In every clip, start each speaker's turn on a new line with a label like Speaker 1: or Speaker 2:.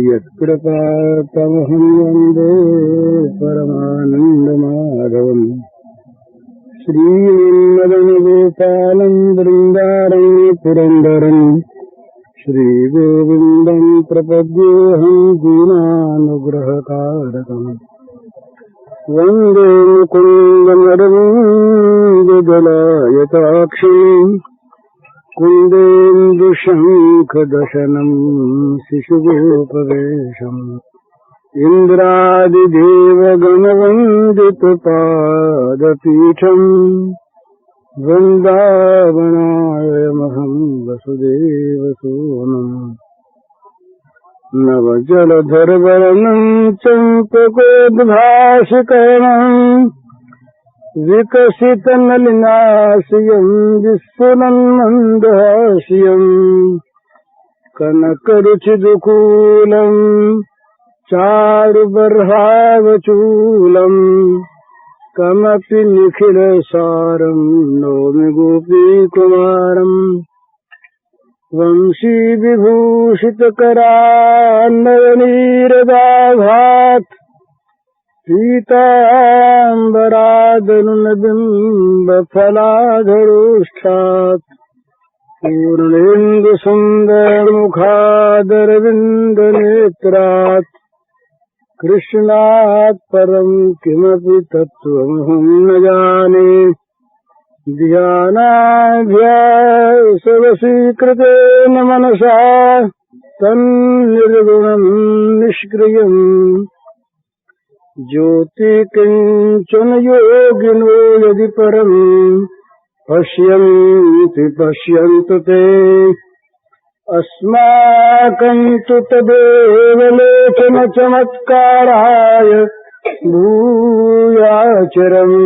Speaker 1: यत्कृपातमहं वन्दे परमानन्दमाधवम् श्रीमदनगोपालं वृन्दारण्य पुरन्दरम् श्रीगोविन्दं प्रपद्येऽहं दीनानुग्रहकारकम् वन्दे मुकुन्दमरविन्ददलायताक्षम् कुन्देन्दुशङ्खदशनम् शिशुगोपवेशम् इन्द्रादिदेवगणवन्दितपादपीठम् वृन्दावनायमहं वसुदेवसूनम् नवजलधरवर्णम् चम्पकोद्भासिकरणम् विकसितनलिनाश्यम् विस्फुरन्मन्दहास्यम् कनकरुचिदुकूलम् चारुबर्हावचूलम् कमपि निखिलसारम् नौमि गोपीकुमारम् वंशीविभूषितकरान्नयनीरदाभात् पीताम्बरादनुनबिम्बफलाधरोष्ठात् पूर्णेन्दुसुन्दरमुखादरविन्दनेत्रात् कृष्णात् परं किमपि तत्त्वमहं न जाने ध्यानाभ्यासवशीकृतेन मनसा तन्निर्गुणं निष्क्रियम् ज्योतिकिञ्चन योगिनो यदि परम् पश्यन्ति पश्यन्तु ते अस्माकं तु तदेव लेखन चमत्काराय भूयाचरम्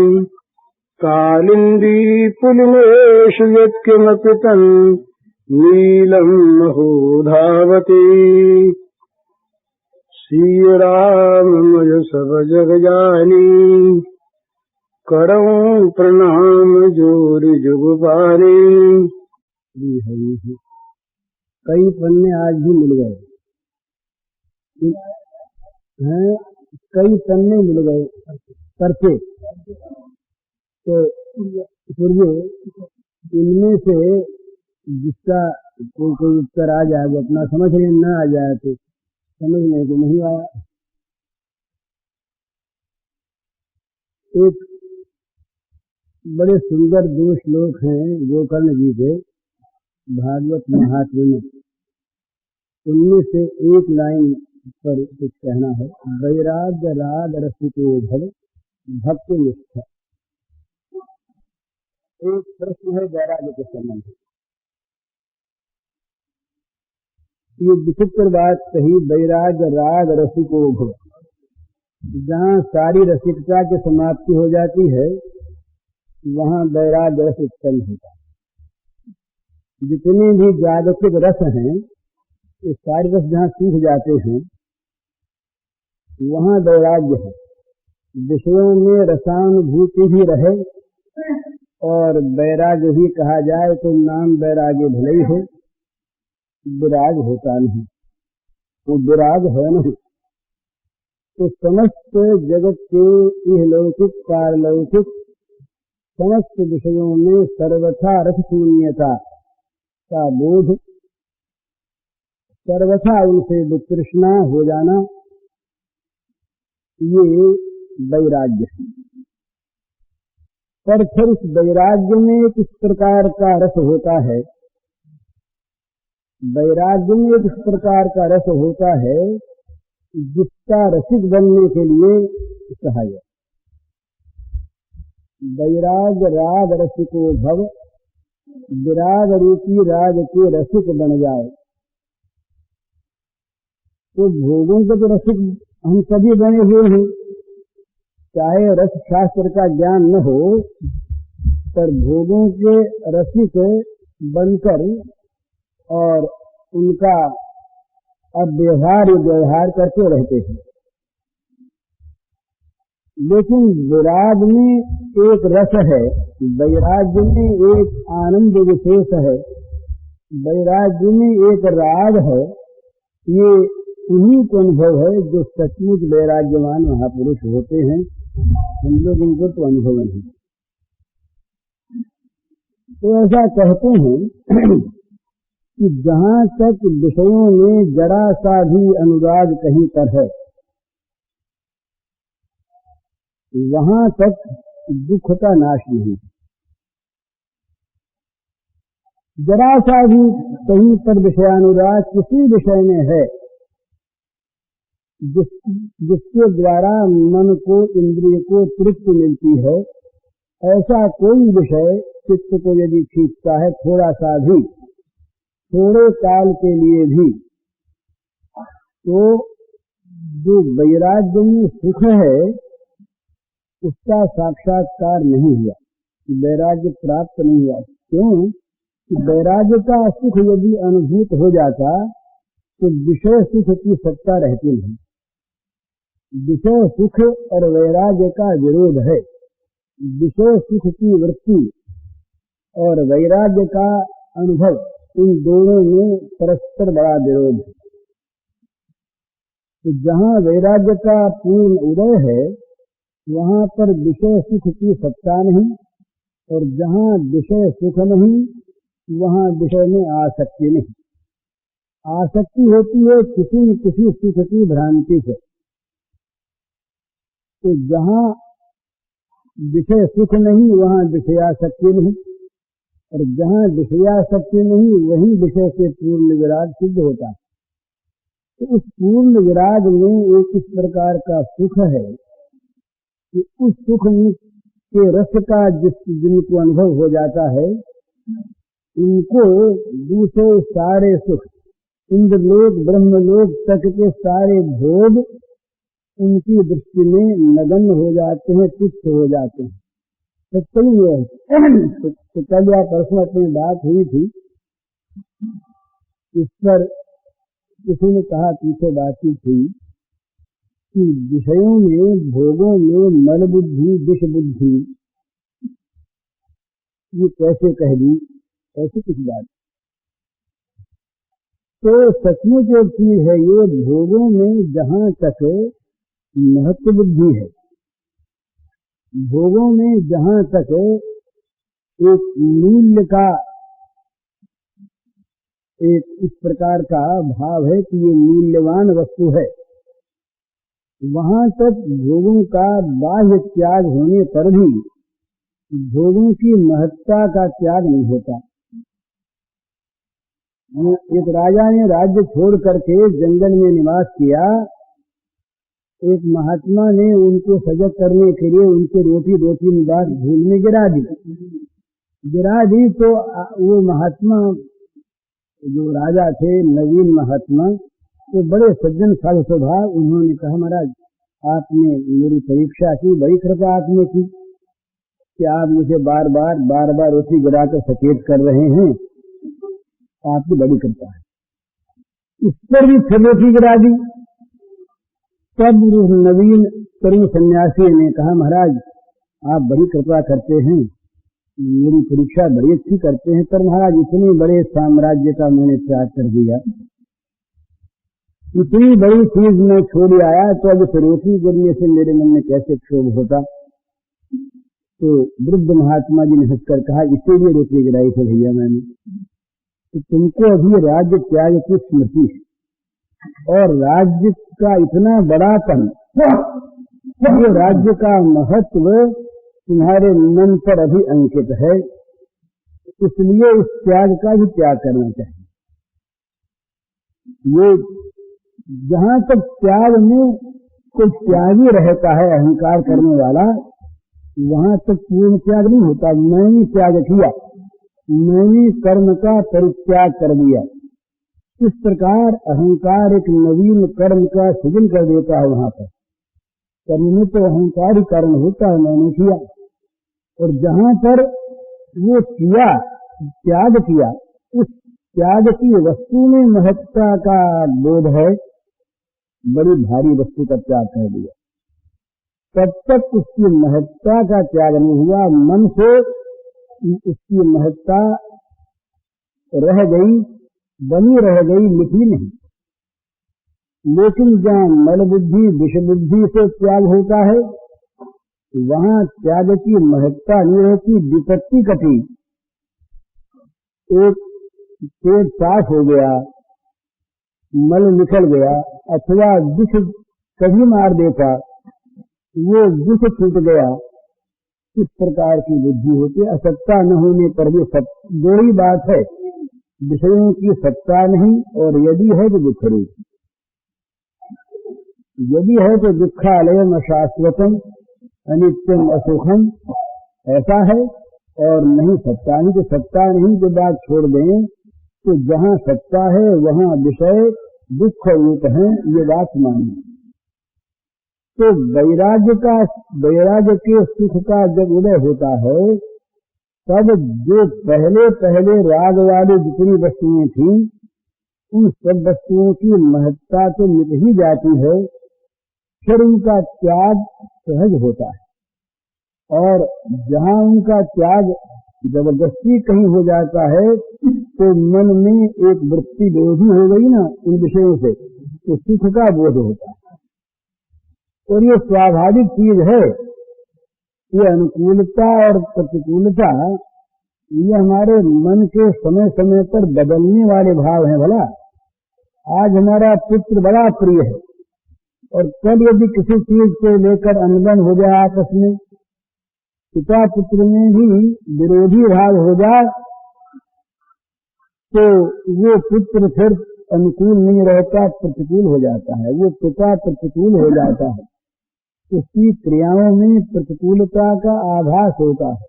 Speaker 1: कालिन्दी पुलिनेषु यत्किमपि तन् नीलं महो धावति श्री राममय सब जग जानी करऊं प्रणाम जोरि जुग पानी। कई पन्ने आज भी मिल गए हैं, कई पन्ने मिल गए करके तो पूर्व इनमें से जिसका कोई उत्तर आ जाए अपना समझ में न आ जाए तो समझने को नहीं आया। एक बड़े सुंदर दो श्लोक हैं गोकर्ण जी के भागवत महात्म्य में, उनमें से एक लाइन पर कुछ कहना है। वैराग्य राग रसिको भव भक्ति निष्ठा। एक प्रश्न है वैराग्य के संबंध। ये विचित्र बात कही, वैराग्य राग रसिको भव। जहाँ सारी रसिकता की समाप्ति हो जाती है वहाँ वैराग्य रस उत्पन्न होता है। जितने भी जागतिक रस हैं ये सारे रस जहाँ सूख जाते हैं वहाँ वैराग्य है। विषयों में रसानुभूति भी रहे और वैराग्य भी कहा जाए तो नाम वैराग्य भले ही है, विराग होता नहीं, वो विराग है नहीं। तो समस्त जगत के इहलौकिक पारलौकिक समस्त विषयों में सर्वथा रस शून्यता का बोध, सर्वथा उनसे वितृष्णा हो जाना, ये वैराग्य है। पर फिर इस वैराग्य में किस प्रकार का रस होता है, वैराग्य में किस प्रकार का रस होता है जिसका रसिक बनने के लिए सहायक। वैराग्य राग रसिको भव, विराग रूपी राग के रसिक बन जाए तो भोगों के तो रसिक हम सभी बने हुए हैं। चाहे रस शास्त्र का ज्ञान न हो पर भोगों के रसिक बनकर और उनका व्यवहार करते रहते हैं। लेकिन विराग में एक रस है, वैराग्य में एक आनंद विशेष है वैराग्य में एक राग है, ये उन्हीं को अनुभव है जो सचमुच वैराग्यवान महापुरुष होते हैं। हम लोग इनको तो अनुभव नहीं। तो ऐसा कहते हैं कि जहाँ तक विषयों में जरा सा भी अनुराग कहीं पर है, वहाँ तक दुख का नाश नहीं। जरा सा भी कहीं पर विषयानुराग किसी विषय में है जिसके द्वारा मन को, इंद्रिय को तृप्ति मिलती है, ऐसा कोई विषय चित्त को यदि खींचता है थोड़ा सा भी, थोड़े काल के लिए भी, तो जो वैराग्य में सुख है उसका साक्षात्कार नहीं हुआ, वैराग्य प्राप्त नहीं हुआ। क्यों? वैराग्य का सुख यदि अनुभूत हो जाता तो विषय सुख की सत्ता रहती नहीं। विषय सुख और वैराग्य का विरोध है। विषय सुख की वृत्ति और वैराग्य का अनुभव, इन दोनों में परस्पर बड़ा विरोध है। तो जहाँ वैराग्य का पूर्ण उदय है वहाँ पर विषय सुख की सत्ता नहीं, और जहाँ विषय सुख नहीं वहाँ विषय में आसक्ति नहीं। आसक्ति होती है किसी न किसी सुख की भ्रांति से। तो जहाँ विषय सुख नहीं वहाँ विषयासक्ति नहीं, और जहाँ विषयासक्ति नहीं वहीं विषय से पूर्ण विराग सिद्ध होता है। तो उस पूर्ण विराग में एक इस प्रकार का सुख है कि उस सुख के रस का जिनको अनुभव हो जाता है, उनको दूसरे सारे सुख, इंद्रलोक ब्रह्मलोक तक के सारे भोग उनकी दृष्टि में नगण्य हो जाते हैं, तुच्छ हो जाते हैं। तो कल या परसों अपनी बात हुई थी, इस पर किसी ने कहा, पीछे बातचीत हुई कि विषयों में, भोगों में मल बुद्धि, विष बुद्धि, ये कैसे कह दी? ऐसी कुछ बात। तो सचमुच एक चीज है ये, भोगों में जहाँ तक महत्व बुद्धि है, भोगों में जहाँ तक एक मूल्य का एक इस प्रकार का भाव है कि ये मूल्यवान वस्तु है, वहाँ तक भोगों का बाह्य त्याग होने पर भी भोगों की महत्ता का त्याग नहीं होता। एक राजा ने राज्य छोड़ करके जंगल में निवास किया। एक महात्मा ने उनको सजग करने के लिए उनके रोटी निवास धूल में गिरा दी। तो वो महात्मा, जो राजा थे, नवीन महात्मा, तो बड़े सज्जन साधु स्वभाव, उन्होंने कहा, महाराज आपने मेरी परीक्षा की, बड़ी कृपा आपने की कि आप मुझे बार बार रोटी गिराकर सचेत कर रहे हैं, आपकी बड़ी कृपा है। इस पर भी फिर रोटी गिरा दी। तब नवीन तरुण सन्यासी ने कहा, महाराज आप बड़ी कृपा करते हैं, मेरी परीक्षा बड़ी अच्छी करते हैं, पर महाराज इतने बड़े साम्राज्य का मैंने त्याग कर दिया, इतनी बड़ी चीज मैं छोड़ आया, तो अब रोटी गिरने से मेरे मन में कैसे क्षोभ होता। तो वृद्ध महात्मा जी ने हंसकर कहा, इसीलिए रोटी गिराई थी भैया मैंने, तो तुमको अभी राज्य त्याग की स्मृति है, और राज्य का इतना बड़ापन, ये राज्य का महत्व तुम्हारे मन पर अभी अंकित है, इसलिए उस त्याग का भी त्याग करना चाहिए। ये जहाँ तक त्याग में कोई त्यागी रहता है, अहंकार करने वाला, वहाँ तक पूर्ण त्याग नहीं होता। मैंने त्याग किया, मैंने कर्म का परित्याग कर दिया। इस प्रकार अहंकार एक नवीन कर्म का सृजन कर देता है। वहाँ पर कर्म में तो अहंकार ही कारण होता है, मैंने किया, और जहाँ पर वो किया, त्याग किया, उस त्याग की वस्तु में महत्ता का बोध है, बड़ी भारी वस्तु का त्याग कर दिया। तब तक उसकी महत्ता का त्याग नहीं हुआ, मन से उसकी महत्ता रह गई, बनी रह गई, मिटी नहीं। लेकिन जहाँ मल बुद्धि विष बुद्धि से त्याग होता है वहाँ त्याग की महत्ता नहीं रहती। विपत्ति कटी, एक पेट साफ हो गया, मल निकल गया, अथवा विष कभी मार देता, वो विष छूट गया, इस प्रकार की बुद्धि होती है। असत्ता न होने पर भी दो ही बात है, विषयों की सत्ता नहीं, और यदि है तो दुख रूप। यदि है तो दुखालयम अशाश्वतम अनित्यम असुखम, ऐसा है। और नहीं सत्ता नहीं तो सत्ता नहीं की बात छोड़ दें तो जहाँ सत्ता है वहाँ विषय दुख रूप है, ये बात मानिए। तो वैराग्य के सुख का जब उदय होता है तब जो पहले पहले राग वाली जितनी वस्तुएं थी उन सब वस्तुओं की महत्ता तो मिट ही जाती है, फिर उनका त्याग सहज होता है। और जहाँ उनका त्याग जबरदस्ती कहीं हो जाता है तो मन में एक वृत्ति विरोधी हो गई ना इन विषयों से, तो सुख का बोध होता है। और ये स्वाभाविक चीज है, ये अनुकूलता और प्रतिकूलता ये हमारे मन के समय समय पर बदलने वाले भाव हैं। भला आज हमारा पुत्र बड़ा प्रिय है और कल यदि किसी चीज को लेकर अनबन हो जाए आपस में, पिता पुत्र में भी विरोधी भाव हो जाए तो वो पुत्र फिर अनुकूल नहीं रहता, प्रतिकूल हो जाता है। वो पिता प्रतिकूल हो जाता है, उसकी क्रियाओं में प्रतिकूलता का आभास होता है।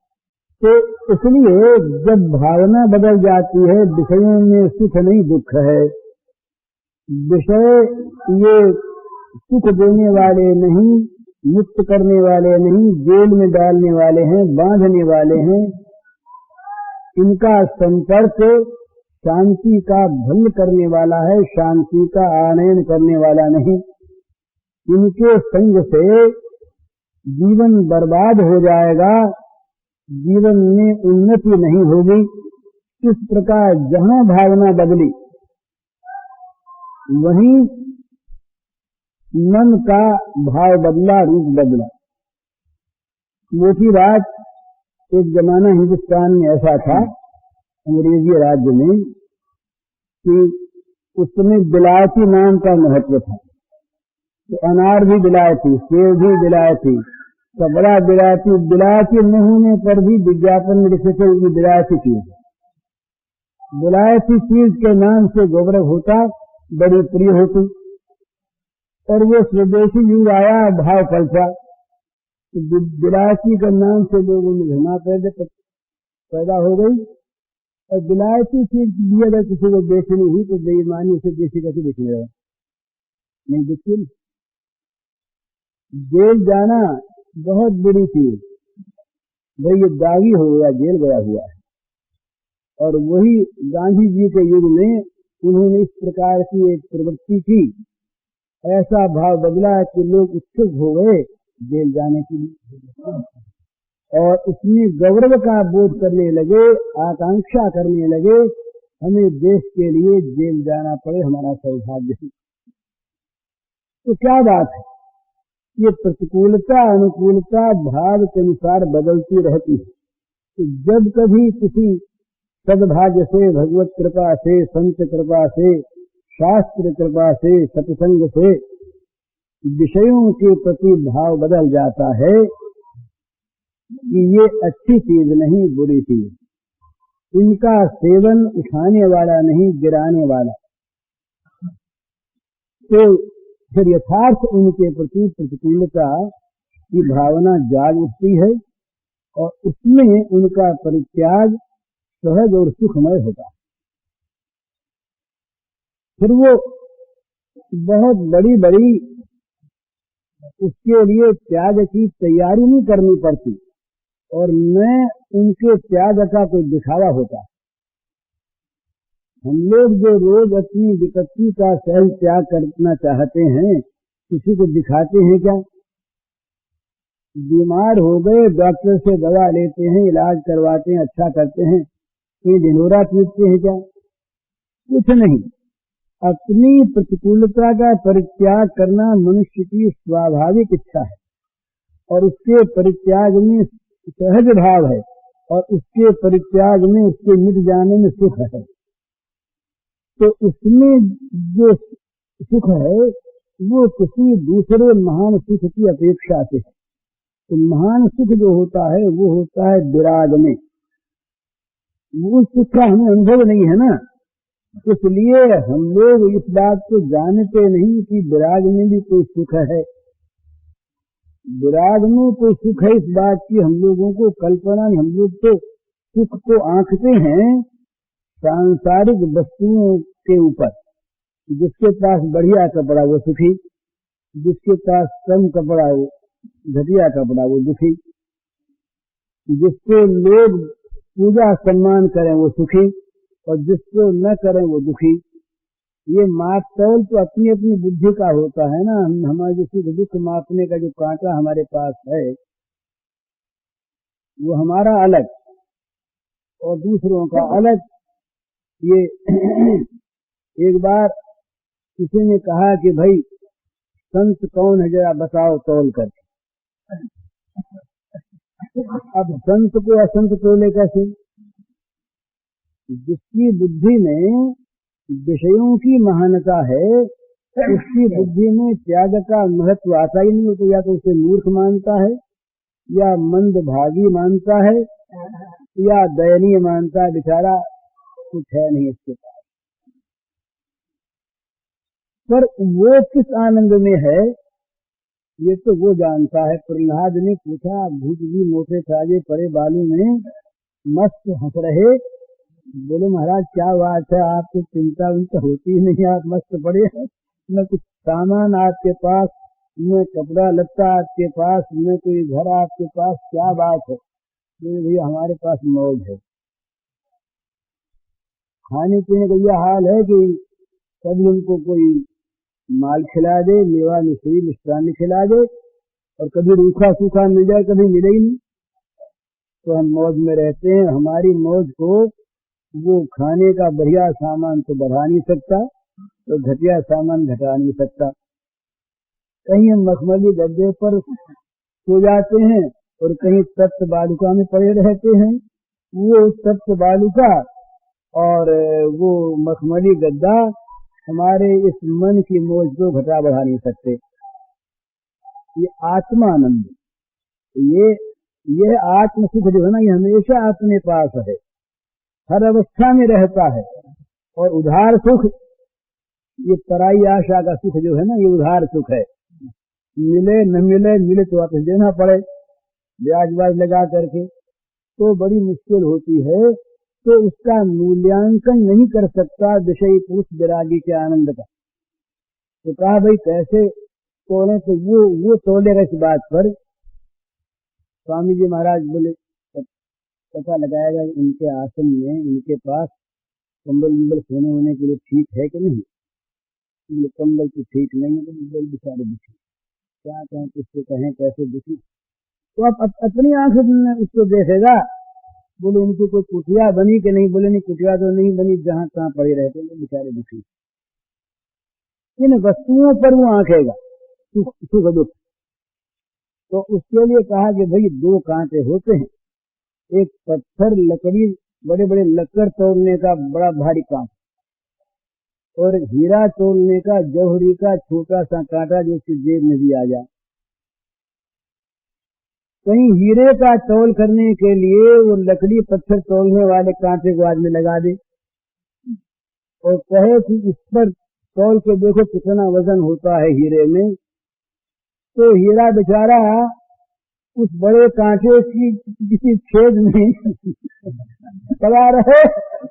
Speaker 1: तो इसलिए जब भावना बदल जाती है, विषयों में सुख नहीं दुख है, विषय ये सुख देने वाले नहीं, मुक्त करने वाले नहीं, जेल में डालने वाले हैं, बांधने वाले हैं, इनका संपर्क शांति का भंग करने वाला है, शांति का आनयन करने वाला नहीं। इनके संग से जीवन बर्बाद हो जाएगा, जीवन में उन्नति नहीं होगी। इस प्रकार जहाँ भावना बदली वहीं मन का भाव बदला, रूप बदला। मोटी बात, एक जमाना हिंदुस्तान में ऐसा था अंग्रेजी राज्य में कि उसमें विलायती नाम का महत्व था। तो अनार भी विलायती, सेब भी विलायती, कपड़ा विलायती, विलायती न होने पर भी विज्ञापन में लिखे थे ये विलायती चीज। विलायती चीज के नाम से गौरव होता, बड़ी प्रिय होती। और वो स्वदेशी युग आया, भाव पलटा, विलायती का नाम से लोगों में घृणा पैदा हो गई। और विलायती चीज भी अगर किसी को बेचनी हुई तो बेईमानी से देसी कैसे बेचेगा, नहीं बेचती। जेल जाना बहुत बुरी चीज, भाई ये दागी हो गया, जेल गया हुआ है। और वही गांधी जी के युग में उन्होंने इस प्रकार की एक प्रवृत्ति की, ऐसा भाव बदला कि लोग उत्सुक हो गए जेल जाने के लिए और इसमें गौरव का बोध करने लगे, आकांक्षा करने लगे, हमें देश के लिए जेल जाना पड़े, हमारा सौभाग्य है। तो क्या बात है, ये प्रतिकूलता अनुकूलता भाव के अनुसार बदलती रहती है। तो जब कभी किसी सद्भाग्य से, भगवत कृपा से, संत कृपा से, शास्त्र कृपा से, सत्संग से विषयों के प्रति भाव बदल जाता है कि ये अच्छी चीज नहीं, बुरी चीज, इनका सेवन उठाने वाला नहीं, गिराने वाला। तो फिर यथार्थ उनके प्रति प्रतिकूलता की भावना जाग उठती है और उसमें उनका परित्याग सहज और सुखमय होता है। फिर वो बहुत बड़ी बड़ी उसके लिए त्याग की तैयारी नहीं करनी पड़ती और न उनके त्याग का कोई दिखावा होता। हम लोग जो रोज अपनी विपत्ति का सहज त्याग करना चाहते हैं, किसी को दिखाते हैं क्या? बीमार हो गए, डॉक्टर से दवा लेते हैं, इलाज करवाते हैं, अच्छा करते हैं, कोई ढिंढोरा पीटते हैं क्या? कुछ नहीं। अपनी प्रतिकूलता का परित्याग करना मनुष्य की स्वाभाविक इच्छा है और उसके परित्याग में सहज भाव है और उसके परित्याग में उसके मिट जाने में सुख है। तो उसमें जो सुख है वो किसी दूसरे महान सुख की अपेक्षा से है। तो महान सुख जो होता है वो होता है विराग में। वो सुख का हमें अनुभव नहीं है ना, इसलिए हम लोग इस बात को जानते नहीं कि विराग में भी कोई सुख है। विराग में कोई सुख है इस बात की हम लोगों को कल्पना नहीं। हम लोग तो सुख को आंकते हैं सांसारिक वस्तुओं के ऊपर। जिसके पास बढ़िया कपड़ा वो सुखी, जिसके पास कम कपड़ा वो घटिया कपड़ा वो दुखी, जिसको लोग पूजा सम्मान करें वो सुखी और जिसको न करें वो दुखी। ये माप तौल तो अपनी अपनी बुद्धि का होता है ना। हमारे जैसे दुख मापने का जो कांटा हमारे पास है वो हमारा अलग और दूसरों का अलग। ये एक बार किसी ने कहा कि भाई संत कौन है जरा बताओ तौल करके। अब संत को असंत तोले कैसे? जिसकी बुद्धि में विषयों की महानता है उसकी बुद्धि में त्याग का महत्व आता ही नहीं हो। तो या तो उसे मूर्ख मानता है या मंदभागी मानता है या दयनीय मानता है। बेचारा कुछ है नहीं इसके पास। पर वो किस आनंद में है ये तो वो जानता है। प्रहलाद ने पूछा भूत जी मोटे ताजे पड़े बालू में मस्त हंस रहे। बोले महाराज क्या बात है, आपको चिंता उनका होती ही नहीं, आप मस्त पड़े हैं। न कुछ सामान आपके पास, न कपड़ा लत्ता आपके पास, न कोई घर आपके पास, क्या बात है? बोले भैया हमारे पास मौज है। खाने पीने का यह हाल है कि कभी हमको कोई माल खिला दे, मेवा मिश्री मिष्टान खिला दे और कभी रूखा सूखा मिल जाए, कभी मिले ही नहीं। तो हम मौज में रहते हैं। हमारी मौज को वो खाने का बढ़िया सामान तो बढ़ा नहीं सकता तो घटिया सामान घटा नहीं सकता। कहीं हम मखमली गद्दे पर सो जाते हैं और कहीं तप्त बालुका में पड़े रहते हैं। वो तप्त बालुका और वो मखमली गद्दा हमारे इस मन की मौज को घटा बढ़ा नहीं सकते। ये आत्मानंद, ये आत्म सुख जो है ना ये हमेशा अपने पास है, हर अवस्था में रहता है। और उधार सुख, ये पराई आशा का सुख जो है ना ये उधार सुख है। मिले न मिले, मिले तो वापस देना पड़े ब्याज व्याज लगा करके, तो बड़ी मुश्किल होती है। तो उसका मूल्यांकन नहीं कर सकता विषयी पुरुष विरागी के आनंद का। तो कहा भाई कैसे तोड़े? तो वो तोड़ेगा इस बात पर। स्वामी जी महाराज बोले पता लगाएगा इनके आसन में इनके पास कंबल उम्बल सोने होने के लिए ठीक है कि नहीं। कंबल तो ठीक नहीं है, तो बेचारे दुखी, क्या कहें किससे कहें कैसे दुखी। तो आप अपनी आंखों में उसको देखेगा। बोले उनकी कोई कुटिया बनी कि नहीं? बोले नहीं कुटिया तो नहीं बनी, जहां तहां पड़े रहते हैं बेचारे दुखी। इन वस्तुओं पर वो आंखेगा सुख दुख। तो उसके लिए कहा कि भाई दो कांटे होते हैं, एक पत्थर लकड़ी बड़े बड़े लकड़ तोड़ने का बड़ा भारी कांटा और हीरा तोड़ने का जौहरी का छोटा सा कांटा जो उसकी जेब में भी आ जाए। कहीं हीरे का तौल करने के लिए वो लकड़ी पत्थर तोड़ने वाले कांटे को आदमी लगा दे और कहे कि इस पर तौल के देखो कितना वजन होता है हीरे में। तो हीरा बेचारा उस बड़े कांटे की किसी छेद में पड़ा रहे,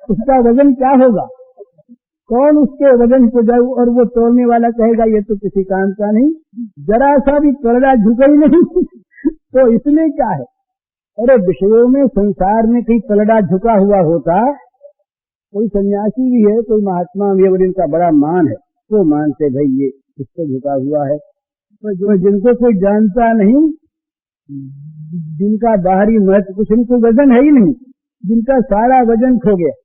Speaker 1: उसका वजन क्या होगा? कौन उसके वजन को जाए? और वो तोड़ने वाला कहेगा ये तो किसी काम का नहीं, जरा सा भी पलड़ा झुका ही नहीं। तो इसमें क्या है? अरे विषयों में संसार में कहीं पलड़ा झुका हुआ होता, कोई सन्यासी भी है, कोई महात्मा भी है और इनका बड़ा मान है, तो मानते भाई ये इससे झुका हुआ है। तो जो जिनको कोई जानता नहीं, जिनका बाहरी महत्व कुछ नहीं, कोई वजन है ही नहीं, जिनका सारा वजन खो गया।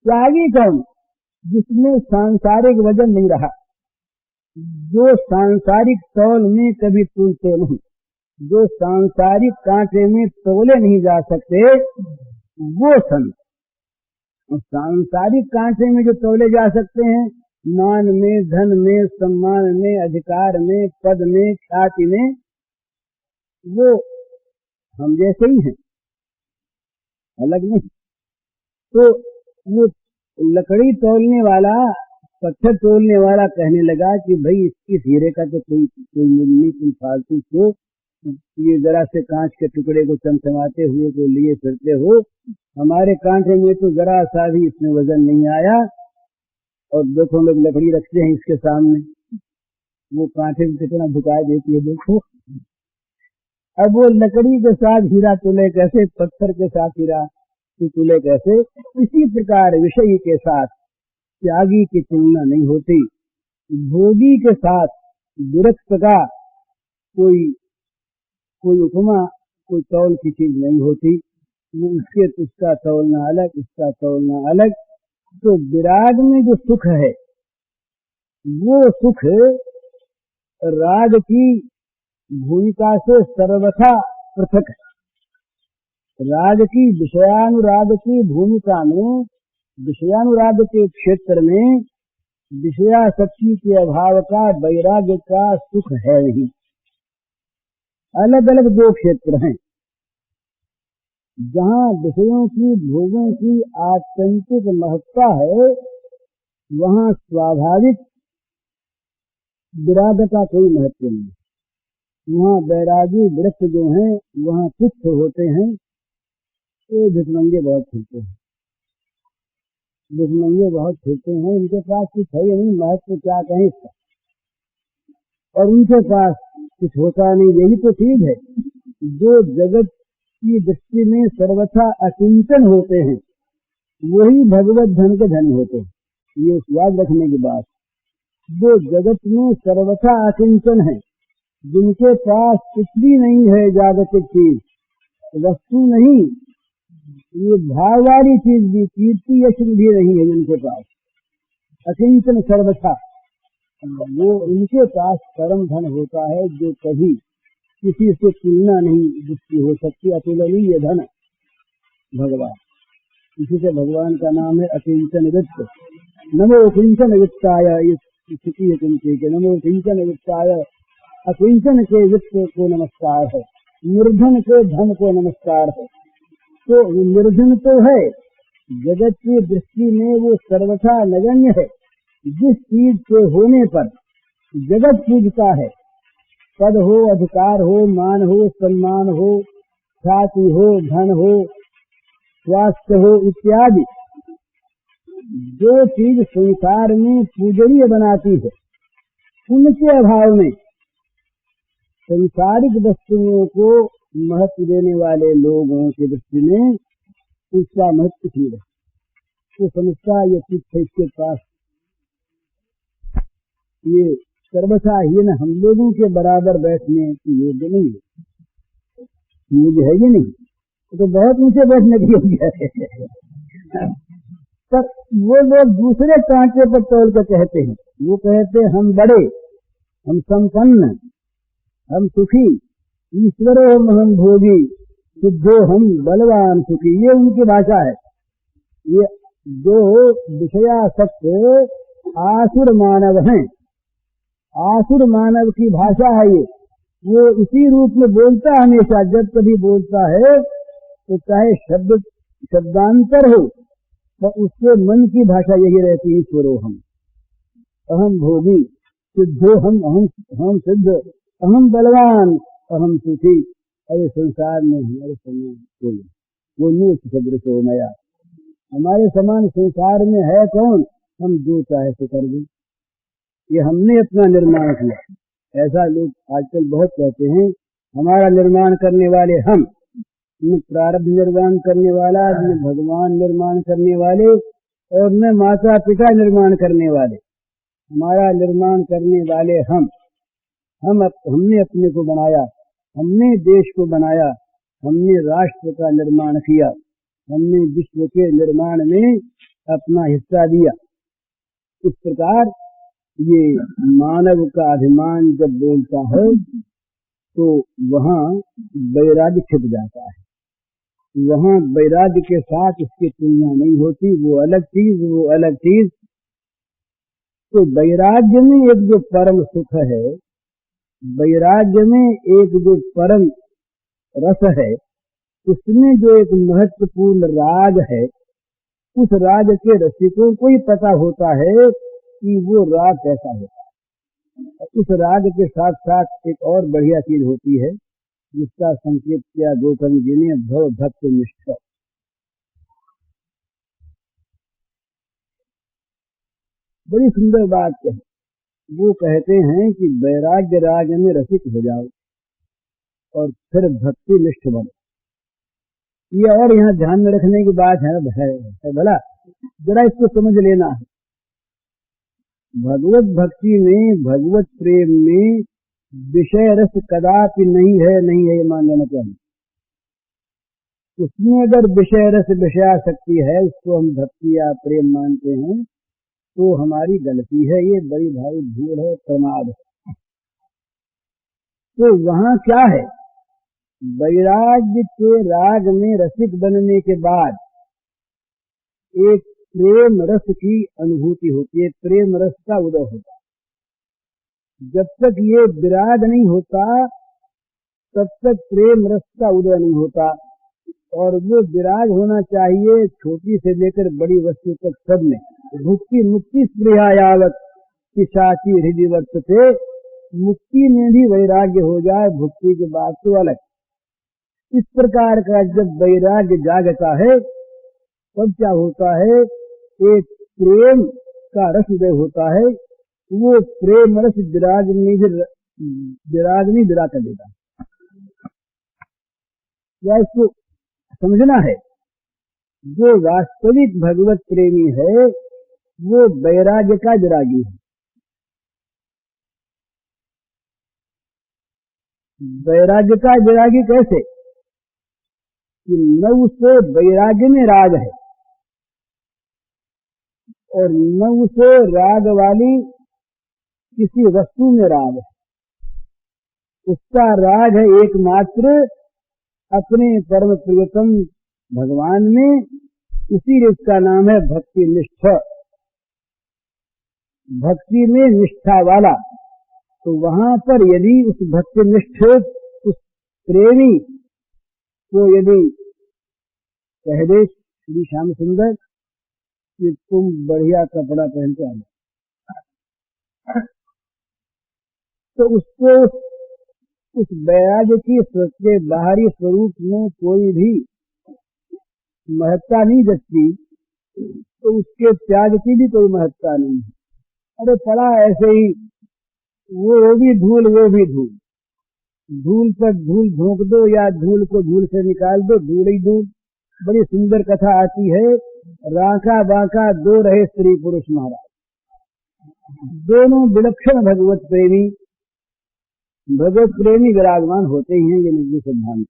Speaker 1: त्यागी कौन? जिसमें सांसारिक वजन नहीं रहा, जो सांसारिक तौल में कभी तुलते नहीं, जो सांसारिक कांटे में तोले नहीं जा सकते, वो संत। सांसारिक कांटे में जो तोले जा सकते हैं, मान में, धन में, सम्मान में, अधिकार में, पद में, ख्याति में, वो हम जैसे ही हैं, अलग नहीं। तो वो लकड़ी तोलने वाला, पत्थर तोलने वाला कहने लगा कि भाई इस हीरे का तो कोई मूल्य नहीं, तुम फालतू को ये जरा से कांच के टुकड़े को चमचमाते हुए तो लिए फिरते हो, हमारे कांटे में तो जरा सा भी इसमें वजन नहीं आया, और देखो लोग लकड़ी रखते हैं इसके सामने, वो कांटे को कितना झुका देती है, देखो। अब वो लकड़ी के साथ हीरा तुले कैसे, पत्थर के साथ हीरा तुले कैसे, इसी प्रकार विषयी के साथ त्यागी की तुलना नहीं होती। भोगी के साथ विरक्त का कोई उपमा, कोई तौल की चीज नहीं होती। वो उसका तौलना अलग, इसका तौलना अलग। तो विराग में जो सुख है, वो सुख राग की भूमिका से सर्वथा पृथक है। राग की विषयानुराग की भूमिका में, विषयानुराग के क्षेत्र में विषयासक्ति के अभाव का वैराग्य का सुख है नहीं। अलग अलग दो क्षेत्र हैं। जहाँ विषयों की, भोगों की आत्यंतिक महत्ता है, वहाँ स्वाभाविक विराग का कोई महत्व नहीं। वहाँ बैरागी वृक्ष जो हैं, वहाँ तुच्छ होते हैं। ये भिखमंगे बहुत फिरते हैं, भिखमंगे बहुत फिरते हैं, उनके पास कुछ है नहीं, महत्व क्या कहें इसका, और उनके पास कुछ होता नहीं। यही तो चीज है, जो जगत की दृष्टि में सर्वथा अकिंचन होते हैं, वही भगवत धन के धनी होते हैं। ये याद रखने की बात। जो जगत में सर्वथा अकिंचन है, जिनके पास कुछ भी नहीं है, जागतिक चीज, वस्तु नहीं, ये भाव वाली चीज भी, कीर्ति यश भी नहीं है जिनके पास, अकिंचन सर्वथा, वो उनके पास परम धन होता है, जो कभी किसी से तुलना नहीं जिसकी हो सकती। अतुलनीय धन भगवान, इसी से भगवान का नाम है अकिंचन वित्त। नमो किंचन वित्ताय, स्थिति है किंचे, नमो किंचन वित्ताय, अकिंचन के वित्त को नमस्कार है, निर्धन के धन को नमस्कार है। तो निर्धन तो है, जगत की दृष्टि में वो सर्वथा नगण्य है। जिस चीज के होने पर जगत पूजता है, पद हो, अधिकार हो, मान हो, सम्मान हो, ख्याति हो, धन हो, स्वास्थ्य हो इत्यादि, जो चीज संसार में पूजनीय बनाती है, उनके अभाव में संसारिक वस्तुओं को महत्व देने वाले लोगों की दृष्टि में उसका महत्व नहीं है। तो समझता ये चीज है इसके पास, ये सर्वथा ही न हम लोगों के बराबर बैठने की योग्य नहीं है, मुझे है ये नहीं, तो बहुत ऊंचे बैठने की योग्य है। पर वो लोग दूसरे कांटे पर तोल कर कहते हैं, वो कहते हैं हम बड़े, हम संपन्न, हम सुखी, ईश्वरो हम भोगी, सिद्धो हम बलवान सुखी, ये उनकी भाषा है। ये जो विषयासक्त आसुर मानव हैं, आसुर मानव की भाषा है ये। वो इसी रूप में बोलता हमेशा, जब कभी बोलता है तो चाहे शब्दांतर हो, तो उसके मन की भाषा यही रहती है, ईश्वरो हम, अहम भोगी, सिद्धो हम सिद्ध, अहम बलवान, अहम सुखी। अरे संसार में हमारे समान कोई, वो नीच सदृश हो नया, हमारे समान संसार में है कौन, हम जो चाहे तो कर दें, ये हमने अपना निर्माण किया। ऐसा लोग आजकल बहुत कहते हैं, हमारा निर्माण करने वाले हम, न प्रारब्ध निर्माण करने वाला, न भगवान निर्माण करने वाले, और न माता पिता निर्माण करने वाले, हमारा निर्माण करने वाले हमने अपने को बनाया, हमने देश को बनाया, हमने राष्ट्र का निर्माण किया, हमने विश्व के निर्माण में अपना हिस्सा दिया। इस प्रकार ये मानव का अभिमान जब बोलता है तो वहाँ वैराग्य छिप जाता है, वहाँ वैराग्य के साथ इसकी तुलना नहीं होती। वो अलग चीज, वो अलग चीज। तो वैराग्य में एक जो परम सुख है, वैराग्य में एक जो परम रस है, उसमें जो एक महत्वपूर्ण राग है, उस राग के रसिकों को ही पता होता है कि वो राग कैसा होता है। उस राग के साथ साथ एक और बढ़िया चीज होती है जिसका संकेत किया गौतम जी ने, भव भक्त निष्ठ। बड़ी सुंदर बात कही। वो कहते हैं कि वैराग्य राग में रसिक हो जाओ और फिर भक्ति निष्ठ बनो। ये और यहाँ ध्यान में रखने की बात है भला जरा इसको समझ लेना है। भगवत भक्ति में, भगवत प्रेम में विषय रस कदापि नहीं है, नहीं है, ये मान लेना चाहिए। उसमें अगर विषय रस, विषयासक्ति है, उसको हम भक्ति या प्रेम मानते हैं तो हमारी गलती है, ये बड़ी भारी भूल है, प्रमाद है। तो वहाँ क्या है, वैराग्य के राग में रसिक बनने के बाद एक प्रेम रस की अनुभूति होती है, प्रेम रस का उदय होता है। जब तक ये विराग नहीं होता तब तक प्रेम रस का उदय नहीं होता। और वो विराग होना चाहिए छोटी से लेकर बड़ी वस्तु तक सब में। भुक्ति मुक्ति स्पृहा यावत पिशाची हृदय वर्तते, मुक्ति में भी वैराग्य हो जाए, भुक्ति के बाद तो अलग। इस प्रकार का जब वैराग्य जागता है तब क्या होता है, एक प्रेम का रस उदय होता है। वो प्रेम रस विराग नहीं विरा कर देता। या इसको समझना है, जो वास्तविक भगवत प्रेमी है वो वैराग्य का विरागी है। वैराग्य का विरागी कैसे, कि न उसे वैराग्य में राग है और न उसे राग वाली किसी वस्तु में राग है। उसका राग है एकमात्र अपने परम प्रियतम भगवान में, इसीलिए उसका नाम है भक्ति निष्ठ। भक्ति में निष्ठा वाला। तो वहां पर यदि उस भक्ति निष्ठ, उस प्रेमी को यदि कह दे श्री श्याम सुंदर कि तुम बढ़िया कपड़ा पहन के आना, तो उसको उस वैराग्य की के बाहरी स्वरूप में कोई भी महत्ता नहीं जचती, तो उसके त्याग की भी कोई महत्ता नहीं है। अरे पड़ा ऐसे ही, वो भी धूल, वो भी धूल, धूल पर धूल झोंक दो या धूल को धूल से निकाल दो, धूल ही धूल। बड़ी सुंदर कथा आती है, राका बाका दो रहे स्त्री पुरुष महाराज, दोनों विलक्षण भगवत प्रेमी। भगवत प्रेमी विराजमान होते ही हैं, ये निजी सिद्धांत।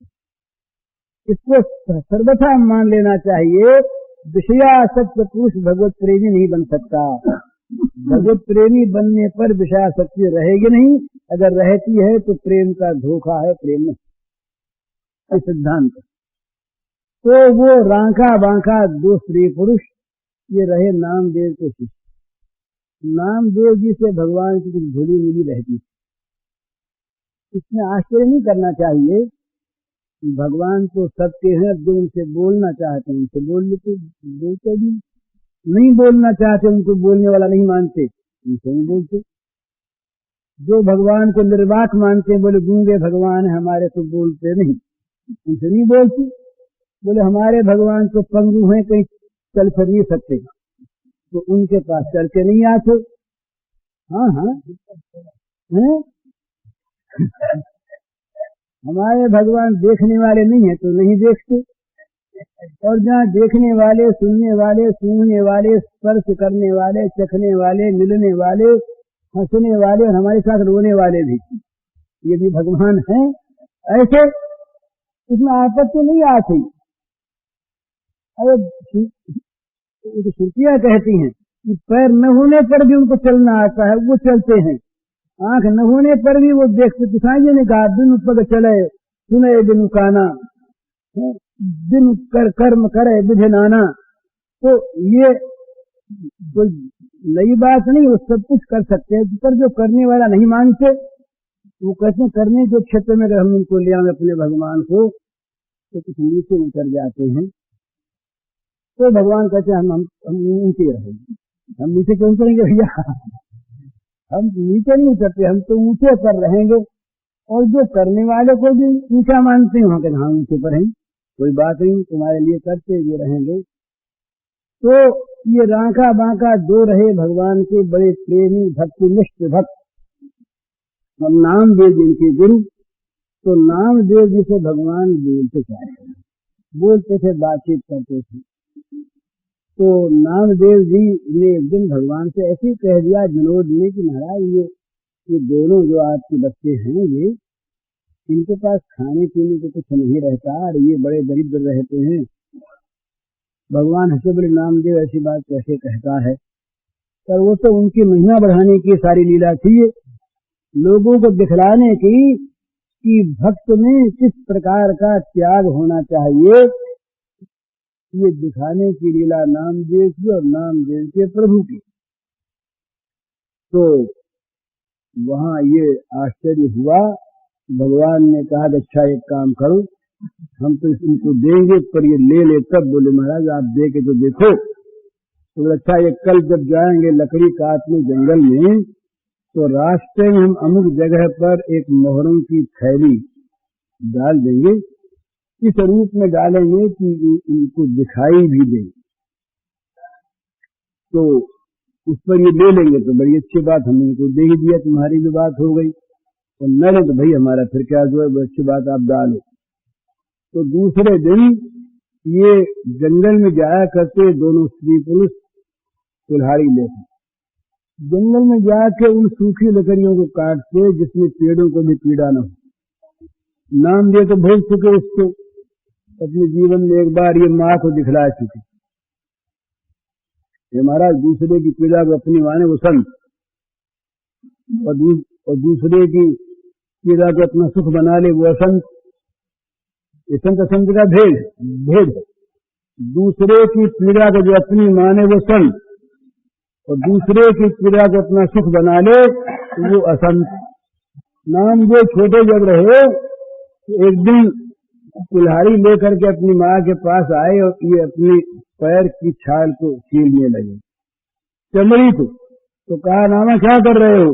Speaker 1: इसको सर्वथा मान लेना चाहिए, विषयासक्त पुरुष भगवत प्रेमी नहीं बन सकता। भगवत प्रेमी बनने पर विषयासक्ति रहेगी नहीं, अगर रहती है तो प्रेम का धोखा है, प्रेम नहीं सिद्धांत। तो वो रांका बांका दो स्त्री पुरुष ये रहे नामदेव के शिष्य। नामदेव जी से भगवान की कुछ भूली मिली रहती। इसमें आश्चर्य नहीं करना चाहिए, भगवान तो सबके हैं, जो उनसे बोलना चाहते हैं उनसे बोल लेते, बोलते भी नहीं बोलना चाहते, उनको बोलने वाला नहीं मानते, उनसे नहीं बोलते। जो भगवान को निर्वाक मानते हैं, बोले गूंगे भगवान है हमारे, तो बोलते नहीं, उनसे नहीं बोलते। बोले हमारे भगवान तो पंगु हैं, कहीं चल फिर नहीं सकते, तो उनके पास चल के नहीं आते। हाँ हाँ है? हमारे भगवान देखने वाले नहीं है तो नहीं देखते, और जहाँ देखने वाले, सुनने वाले, सूंघने वाले, स्पर्श करने वाले, चखने वाले, मिलने वाले, हंसने वाले और हमारे साथ रोने वाले भी, ये भी भगवान हैं। ऐसे इसमें आपत्ति नहीं आती। अरे श्रुतियां कहती हैं कि पैर न होने पर भी उनको चलना आता है, वो चलते हैं। आंख न होने पर भी वो देखते। किसान जी ने कहा बिनु पग चले सुने बिनु काना, बिनु कर्म करे विधि नाना। तो ये कोई नई बात नहीं, वो सब कुछ कर सकते हैं, पर जो करने वाला नहीं मानते वो कहते हैं करने के क्षेत्र में अगर हम उनको ले आए अपने भगवान को तो कुछ नीचे उतर जाते हैं। तो भगवान कहते हैं हम नीचे रहेंगे। हम नीचे क्यों उतरेंगे भैया? हम नीचे नहीं उतरते, हम तो ऊंचे पर रहेंगे। और जो करने वाले को भी ऊंचा मानते हैं कि हाँ ऊंचे पर हैं, कोई बात नहीं, तुम्हारे लिए करते हुए रहेंगे। तो ये रांका बांका दो रहे भगवान के बड़े प्रेमी भक्तिनिष्ठ भक्त। हम नामदेव जी के गुरु। तो नामदेव जी से भगवान बोलते थे, बातचीत करते थे। तो नामदेव जी ने एक दिन भगवान से ऐसे ही कह दिया विनोद ने कि महाराज ये दोनों जो आपके बच्चे हैं, ये इनके पास खाने पीने को कुछ नहीं रहता और ये बड़े दरिद्र रहते हैं। भगवान हंसे बोले नामदेव ऐसी बात कैसे कहता है? पर वो तो उनकी महिमा बढ़ाने की सारी लीला थी, लोगों को दिखलाने की कि भक्त में किस प्रकार का त्याग होना चाहिए, ये दिखाने की लीला नामदेव की और नामदेव के प्रभु की। तो वहां ये आश्चर्य हुआ। भगवान ने कहा अच्छा एक काम करो, हम तो इनको देंगे पर ये ले ले। तब बोले महाराज आप दे के तो देखो। तो अच्छा ये कल जब जाएंगे लकड़ी काटने जंगल में, तो रास्ते में हम अमुक जगह पर एक मोहरों की थैली डाल देंगे, इस रूप में डालेंगे कि इनको दिखाई भी दे। तो उस पर ये ले लेंगे तो बड़ी अच्छी बात, हमने इनको दे ही दिया, तुम्हारी भी बात हो गई। और न ले तो भाई हमारा फिर क्या जो है, अच्छी बात आप डालो। तो दूसरे दिन ये जंगल में जाया करते दोनों स्त्री पुरुष कुल्हाड़ी लेकर, जंगल में जाके उन सूखी लकड़ियों को काटते जिसमें पेड़ों को भी पीड़ा न हो। नामदेव तो भोग चुके इसको, अपने जीवन में एक बार ये माँ को दिखला चुके। ये महाराज दूसरे की पीड़ा को अपनी माने वो संत, और दूसरे की पीड़ा को अपना सुख बना ले वो असंत। ये संत असंत का भेद है। दूसरे की पीड़ा को जो अपनी माने वो संत, और दूसरे की पीड़ा को अपना सुख बना ले वो असंत। नाम जो छोटे जब रहे, एक दिन कुल्हाड़ी लेकर के अपनी माँ के पास आए और ये अपनी पैर की छाल को छीलने लगे, चमड़ी को। तो कहा नामा क्या कर रहे हो?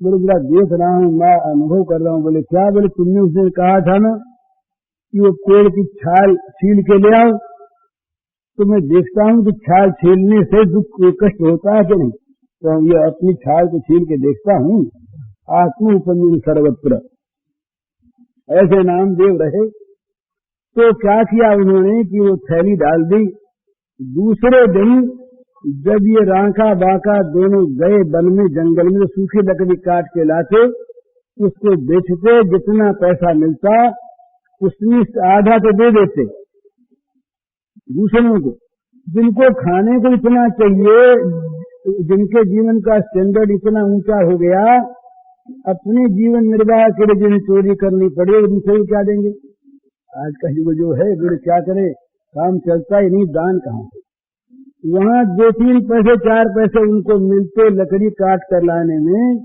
Speaker 1: बोले बड़ा देख रहा हूँ, मैं अनुभव कर रहा हूँ। बोले क्या? बोले तुमने उस दिन कहा था ना कि वो पेड़ की छाल छील के ले आओ। तो मैं देखता हूँ कि छाल छीलने से दुख कष्ट होता है कि नहीं, तो ये अपनी छाल को छील के देखता हूँ। आत्म उपंजन सर्वत्र। ऐसे नामदेव रहे। तो क्या किया उन्होंने कि वो थैली डाल दी। दूसरे दिन जब ये रांका बांका दोनों गए वन में जंगल में, सूखी लकड़ी काट के लाते, उसको बेचते, जितना पैसा मिलता उसमें आधा तो दे देते दूसरों को, जिनको खाने को इतना चाहिए, जिनके जीवन का स्टैंडर्ड इतना ऊंचा हो गया, अपने जीवन निर्वाह के लिए जिन्हें चोरी करनी पड़े वो दूसरे को क्या देंगे? आज का युग जो है वो क्या करे, काम चलता ही नहीं, दान कहाँ से? वहाँ 2-3 पैसे 4 पैसे उनको मिलते लकड़ी काट कर लाने में,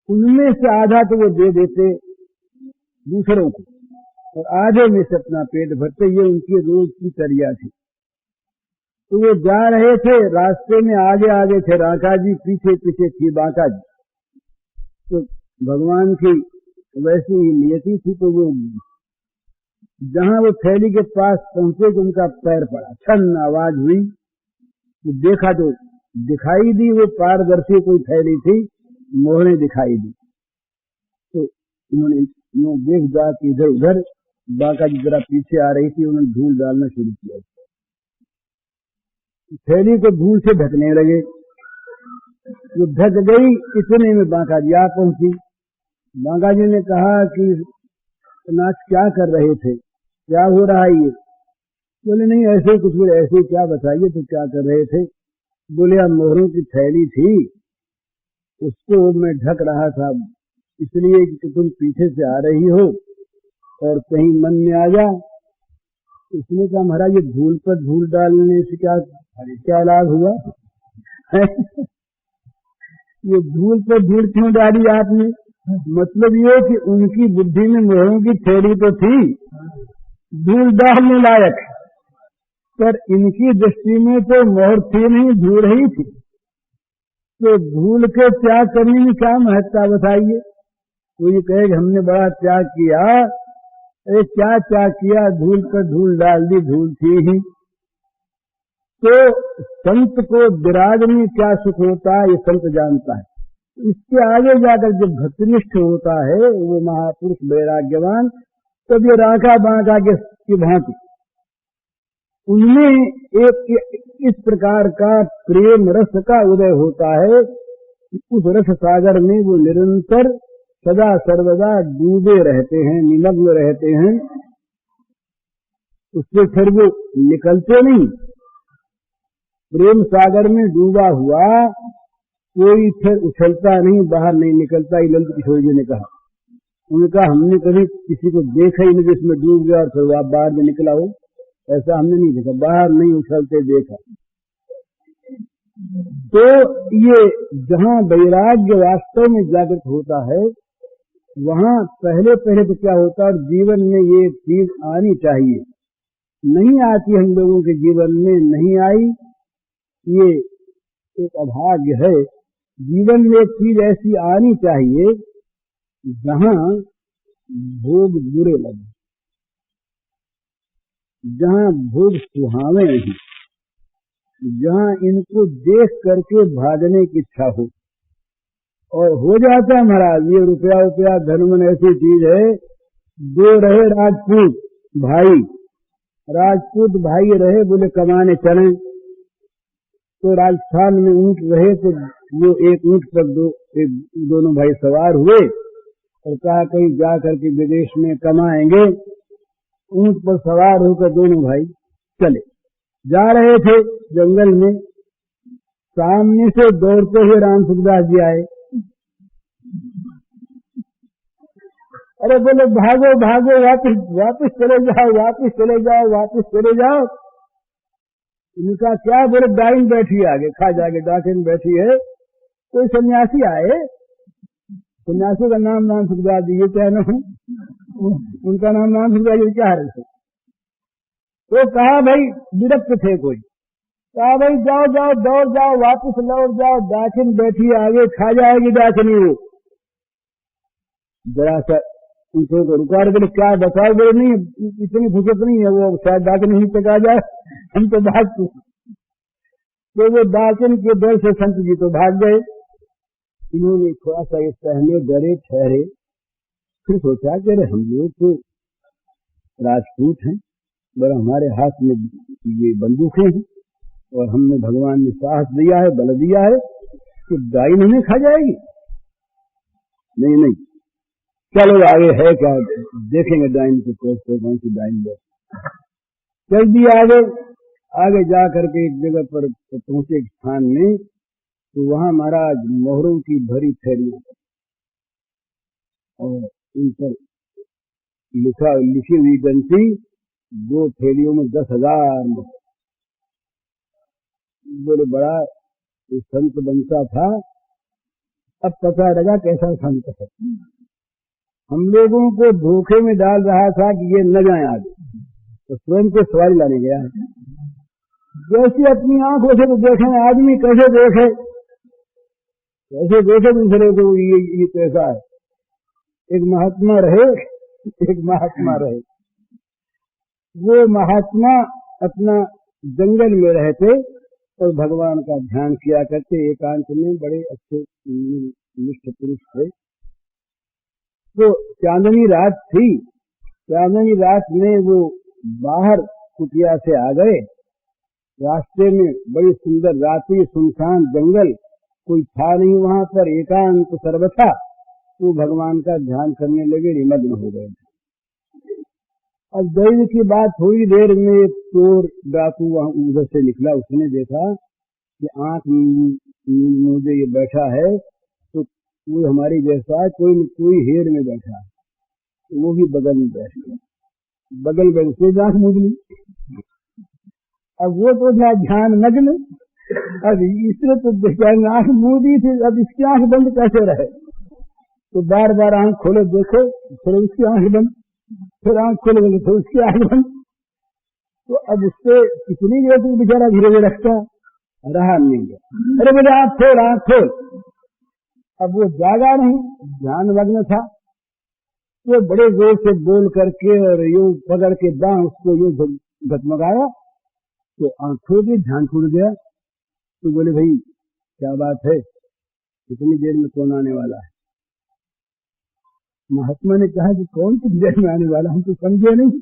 Speaker 1: उनमें से आधा तो वो दे देते दूसरों को और आधे में से अपना पेट भरते। ये उनकी रोज की चर्या थी। तो वो जा रहे थे, रास्ते में आगे आगे थे रांका जी, पीछे पीछे थी बांका जी। तो भगवान की वैसी ही नियति थी। तो वो जहां वो थैली के पास पहुंचे तो उनका पैर पड़ा, छन आवाज हुई। तो देखा तो दिखाई दी वो पारदर्शी कोई थैली थी, मोहरें दिखाई दी। तो उन्होंने देख जाके इधर उधर, बांका जी जरा पीछे आ रही थी, उन्होंने धूल डालना शुरू किया। थैली को धूल से ढकने लगे। जो ढक गई, इतने में बांका जी आ पहुंची। बांका जी ने कहा कि नाथ क्या कर रहे थे? क्या हो रहा है ये? बोले नहीं ऐसे कुछ भी, ऐसे क्या बताइए तो क्या कर रहे थे? बोले अब मोहरों की थैली थी, उसको मैं ढक रहा था, इसलिए कि तुम पीछे से आ रही हो और कहीं मन में आ जा। इसने कहा महाराज ये धूल पर धूल डालने से क्या लाभ हुआ? ये धूल पर धूल क्यों डाली आपने? मतलब ये कि उनकी बुद्धि में मोहरों की थैली तो थी धूल डालने लायक, पर इनकी दृष्टि में तो मोहर थी नहीं, धूल ही थी। तो धूल के त्याग करने में क्या महत्ता बताइए? वो ये कहे हमने बड़ा त्याग किया, अरे क्या त्याग किया? धूल पर धूल डाल दी, धूल थी ही। तो संत को विराग में क्या सुख होता है ये संत जानता है। इसके आगे जाकर जब भक्तिनिष्ठ होता है वो महापुरुष वैराग्यवान, तब ये राखा बांका की भांति उनमें एक इस प्रकार का प्रेम रस का उदय होता है, उस रस सागर में वो निरंतर सदा सर्वदा डूबे रहते हैं, निमग्न रहते हैं, उससे फिर वो निकलते नहीं। प्रेम सागर में डूबा हुआ कोई फिर उछलता नहीं, बाहर नहीं निकलता। ललित किशोर जी ने कहा, उन्होंने कहा हमने कभी किसी को देखा ही नहीं जिसमें डूब गया और फिर वो बाहर में निकला हो, ऐसा हमने नहीं देखा, बाहर नहीं उछलते देखा। तो ये जहाँ वैराग्य वास्तव में जागृत होता है वहाँ पहले तो क्या होता है, जीवन में ये चीज आनी चाहिए, नहीं आती, हम लोगों के जीवन में नहीं आई, ये एक अभाग्य है। जीवन में एक चीज ऐसी आनी चाहिए जहाँ भोग बुरे लगे, जहाँ भोग सुहावे नहीं, जहाँ इनको देख करके भागने की इच्छा हो। और हो जाता है महाराज, ये रुपया धन ऐसी चीज है। दो रहे राजपूत भाई रहे, बोले कमाने चलें, तो राजस्थान में ऊंट रहे तो वो एक ऊंट पर दोनों भाई सवार हुए और कहा कहीं जा करके विदेश में कमाएंगे। ऊंट पर सवार होकर दोनों भाई चले, जा रहे थे जंगल में, सामने से दौड़ते हुए राम सुखदास जी आए। अरे बोले भागो भागो, वापस चले जाओ। इनका क्या? बोले डाइन बैठी आगे, खा जाके डाकिन बैठी है। कोई सन्यासी आए, सन्यासी का नाम सुखदास जी, ये क्या नाम, उनका नाम सुखदास जी क्या है? तो कहा भाई विरक्त थे कोई, कहा भाई जाओ दौड़ जाओ, वापस लौट जाओ, डाकिन बैठी आगे, खा जाएगी डाकिनी वो। जरा सा उनको रुका, बोले क्या बताओ? बोले नहीं इतनी फुर्सत नहीं है, वो शायद डाकिन नहीं तक आ जाए, हम तो भाग चुके। तो वो डाकिन के डर से संत जी तो भाग गए। इन्होंने थोड़ा सा ये सहने डरे ठहरे, फिर सोचा कि अरे हम लोग तो राजपूत हैं, बड़ा हमारे हाथ में ये बंदूकें हैं और हमने भगवान ने साहस दिया है, बल दिया है, तो डाइन हमें खा जाएगी। नहीं चलो आगे है क्या, देखेंगे डाइन को, कौन सी डाइन है। चल दिया आगे जा करके एक जगह पर पहुंचे स्थान में, तो वहां महाराज मोहरों की भरी थैली और इन पर लिखी हुई गंती, 2 थैलियों में 10,000। बोले बड़ा संत बनता था, अब पता लगा कैसा संत है। हम लोगों को धोखे में डाल रहा था कि ये न जाए आगे, तो स्वयं को सवारी लाने गया है। जैसे अपनी आंखों से तो देखें आदमी, कैसे देखे दूसरे को, ये कैसा है। एक महात्मा रहे, वो महात्मा अपना जंगल में रहते और भगवान का ध्यान किया करते, एकांत में, बड़े अच्छे निष्ठ पुरुष थे। तो चांदनी रात थी, चांदनी रात में वो बाहर कुटिया से आ गए। रास्ते में बड़ी सुंदर रात्रि, सुनसान जंगल, कोई था नहीं वहां पर, एकांत सर्वथा। वो भगवान का ध्यान करने लगे, निमग्न हो गए। अब दैव की बात, थोड़ी देर में एक चोर डाकू वहां उधर से निकला। उसने देखा कि आंख मुझे ये बैठा है, तो वो हमारी जैसा है, कोई न कोई हेर में बैठा है, तो वो भी बगल में बैठ गया। बगल में से आंख मूंद ली। अब वो तो था ध्यान मग्न, अब इसने तो आंख मूंदी थी, अब इसकी आंख बंद कैसे रहे? तो बार बार आंख खोलो देखो, फिर उसकी आंख बंद, फिर आंख खोलो देखो, फिर उसकी आंख बंद। तो अब उससे कितनी देर तक बेचारा धीरे धीरे रखता, रहा नहीं गया। अरे बोले आंख खोल, आंख खोल। अब वो जागा नहीं, ध्यान मग्न था। वो बड़े जोर से बोल करके और यूं पकड़ के दांत उसको यूं झटमगाया, तो आंख खुल गई, ध्यान छूट गया। तो बोले भाई क्या बात है, कितनी देर में कौन आने वाला है? महात्मा ने कहा कि कौन सी देर में आने वाला, हम तो समझे नहीं।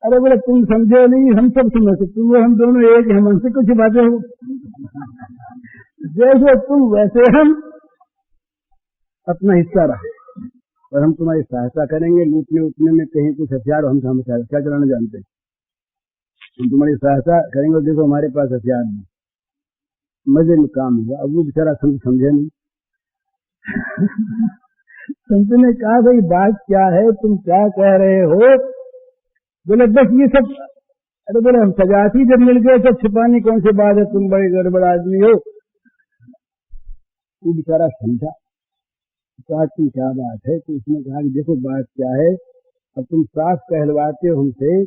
Speaker 1: अरे बोले तुम समझे नहीं, हम सब समझ सकते, तुम हम दोनों एक, हम हमसे कुछ बातें हो। जैसे तुम वैसे हम, अपना हिस्सा रहा और हम तुम्हारी सहायता करेंगे। लूटने उठने में कहीं कुछ हथियार, हम हथियार क्या चलाना जानते हैं, हम तुम्हारी सहायता करेंगे। और देखो हमारे पास हथियार नहीं, मजे में काम हुआ। अब वो बेचारा समझे नहीं। संत ने कहा भाई बात क्या है, तुम क्या कह रहे हो? बोले बस ये सब। अरे बोले हम सजाती जब मिल गए, सब छिपानी कौन सी बात है, तुम बड़े गड़बड़ आदमी हो। वो बेचारा समझा, कहा तुम क्या बात है? तो उसने कहा कि देखो बात क्या है, अब तुम साफ कहलवाते हो हमसे,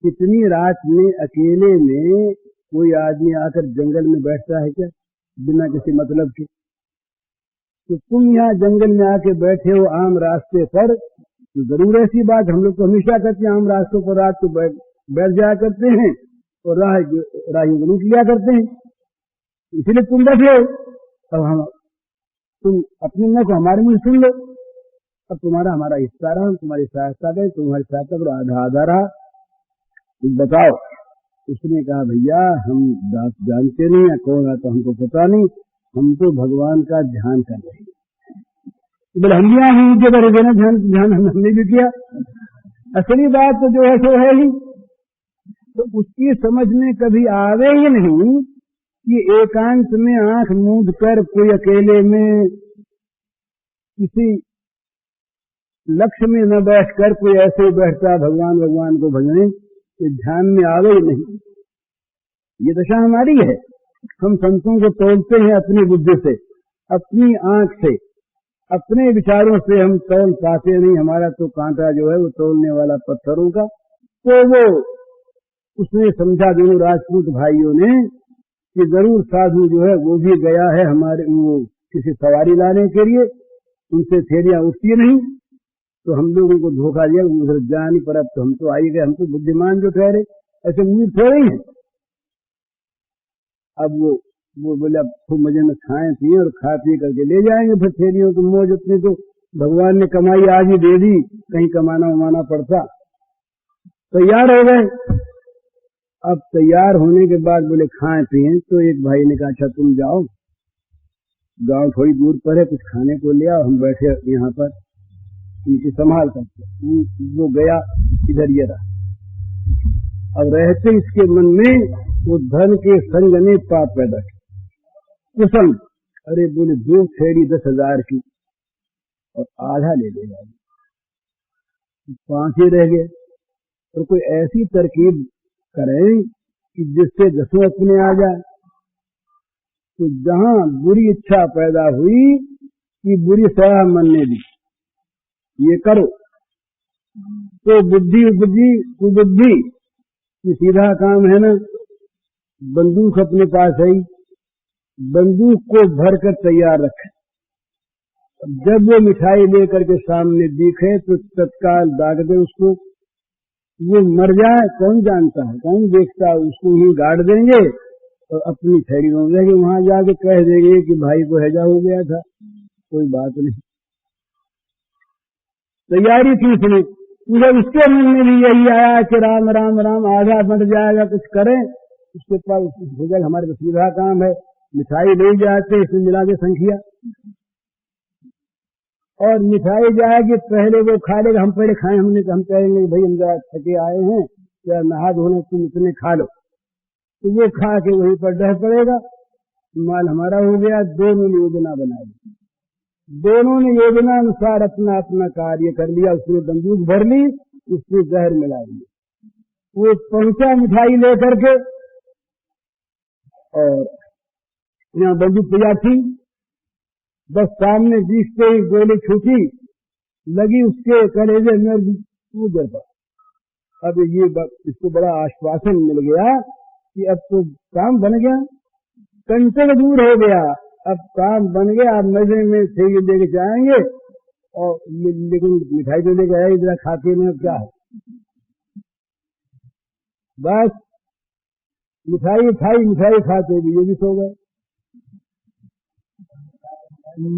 Speaker 1: कितनी रात में अकेले में कोई आदमी आकर जंगल में बैठता है क्या, बिना किसी मतलब के? तो तुम यहाँ जंगल में आके बैठे हो आम रास्ते पर, तो जरूर ऐसी बात, हम लोग तो हमेशा करते हैं, आम रास्तों पर रात को बैठ जाया करते हैं और राही लूट लिया करते हैं, इसलिए तुम बैठे हो। अब हम तुम अपने मुंह को हमारे मुंह सुन लो, अब तुम्हारा हमारा हिस्सा रहा, तुम्हारी सहायता गई, तुम्हारी सहायता करो, आधा आधा रहा, तुम बताओ। उसने कहा भैया हम जानते नहीं है कौन आता, हमको पता नहीं, हम तो भगवान का ध्यान कर रहे हैं। बोले हम भी यहाँ उनके बारे में ध्यान हमने भी किया, असली बात तो जो है सो है ही। तो उसकी समझ में कभी आवे ही नहीं कि एकांत में आंख मूंद कर कोई अकेले में किसी लक्ष्य में न बैठकर कोई ऐसे ही बैठता भगवान भगवान को भजने, ये ध्यान में आवे ही नहीं। ये दशा हमारी है, हम संतों को तोलते हैं अपनी बुद्धि से, अपनी आंख से, अपने विचारों से हम तोल पाते नहीं। हमारा तो कांटा जो है वो तोलने वाला पत्थरों का। तो वो उसने समझा दोनों राजपूत भाइयों ने कि जरूर साधु जो है वो भी गया है हमारे वो किसी सवारी लाने के लिए, उनसे थैलियां उठती नहीं, तो हम लोगों को धोखा दिया, उधर जा नहीं, पर अब तो हम तो आई गए, हम तो बुद्धिमान जो ठहरे, ऐसे मूर्ख थोड़े ही है। अब वो बोले अब खूब मजे में खाएं पिए और खा पी करके ले जाएंगे फिर थैलियों को, मौज अपनी तो भगवान ने कमाई आज ही दे दी, कहीं कमाना उमाना पड़ता। तैयार हो गए। अब तैयार होने के बाद बोले खाएं पिए, तो एक भाई ने कहा अच्छा तुम जाओ, गांव थोड़ी दूर पर है, कुछ खाने को ले आओ, हम बैठे यहाँ पर इनकी संभाल करते। वो गया, इधर ये रहा। अब रहते इसके मन में वो धन के संग ने पाप पैदा किया, कुसंग। अरे बोले 2 थैली 10,000 की और आधा ले लेगा, 5 ही रह गए। और कोई ऐसी तरकीब करें कि जिससे 10 अपने आ जाए। तो जहां बुरी इच्छा पैदा हुई कि बुरी सलाह मन ने दी, ये करो, तो बुद्धि कुबुद्धि ये सीधा काम है ना। बंदूक अपने पास है, बंदूक को भरकर तैयार रखे, जब वो मिठाई लेकर के सामने दिखे तो तत्काल दाग दे उसको। वो मर जाए कौन जानता है, कौन देखता है, उसको ही गाड़ देंगे और अपनी थैली में जाएंगे, वहां जाके कह देंगे कि भाई को हैजा हो गया था, कोई बात नहीं। तैयारी थी इसने, उधर उसके मन में भी यही आया कि राम राम राम, आधा बट जाएगा, कुछ करें उसके पास हो जाएगा, हमारे तो सीधा काम है, मिठाई ले जाते इसमें मिला के संख्या। और मिठाई जाएगी पहले वो खा लेगा, हम पहले खाएं, हम कहेंगे भाई हम जरा थके आए हैं या नहा धोने, तुम इतने खा लो, तो वो खा के वहीं पर डह पड़ेगा, माल हमारा हो गया। दोनों ने योजना बना ली, दोनों ने योजना अनुसार अपना अपना कार्य कर लिया। उसने बंदूक भर ली, उसने जहर मिला लिया। वो पहुंचा मिठाई लेकर के, और यहाँ बंदूक तैयार थी, बस सामने दिखते ही गोली छूटी, लगी उसके कलेजे में, गुजर पड़ा। अब ये इसको बड़ा आश्वासन मिल गया कि अब तो काम बन गया, कंचन दूर हो गया, अब काम बन गया, अब मजे में थे लेके जाएंगे। और लेकिन मिठाई तो लेके आया, इधर खाते में क्या है, बस मिठाई खाई, मिठाई खाते भी ये भी सो गए।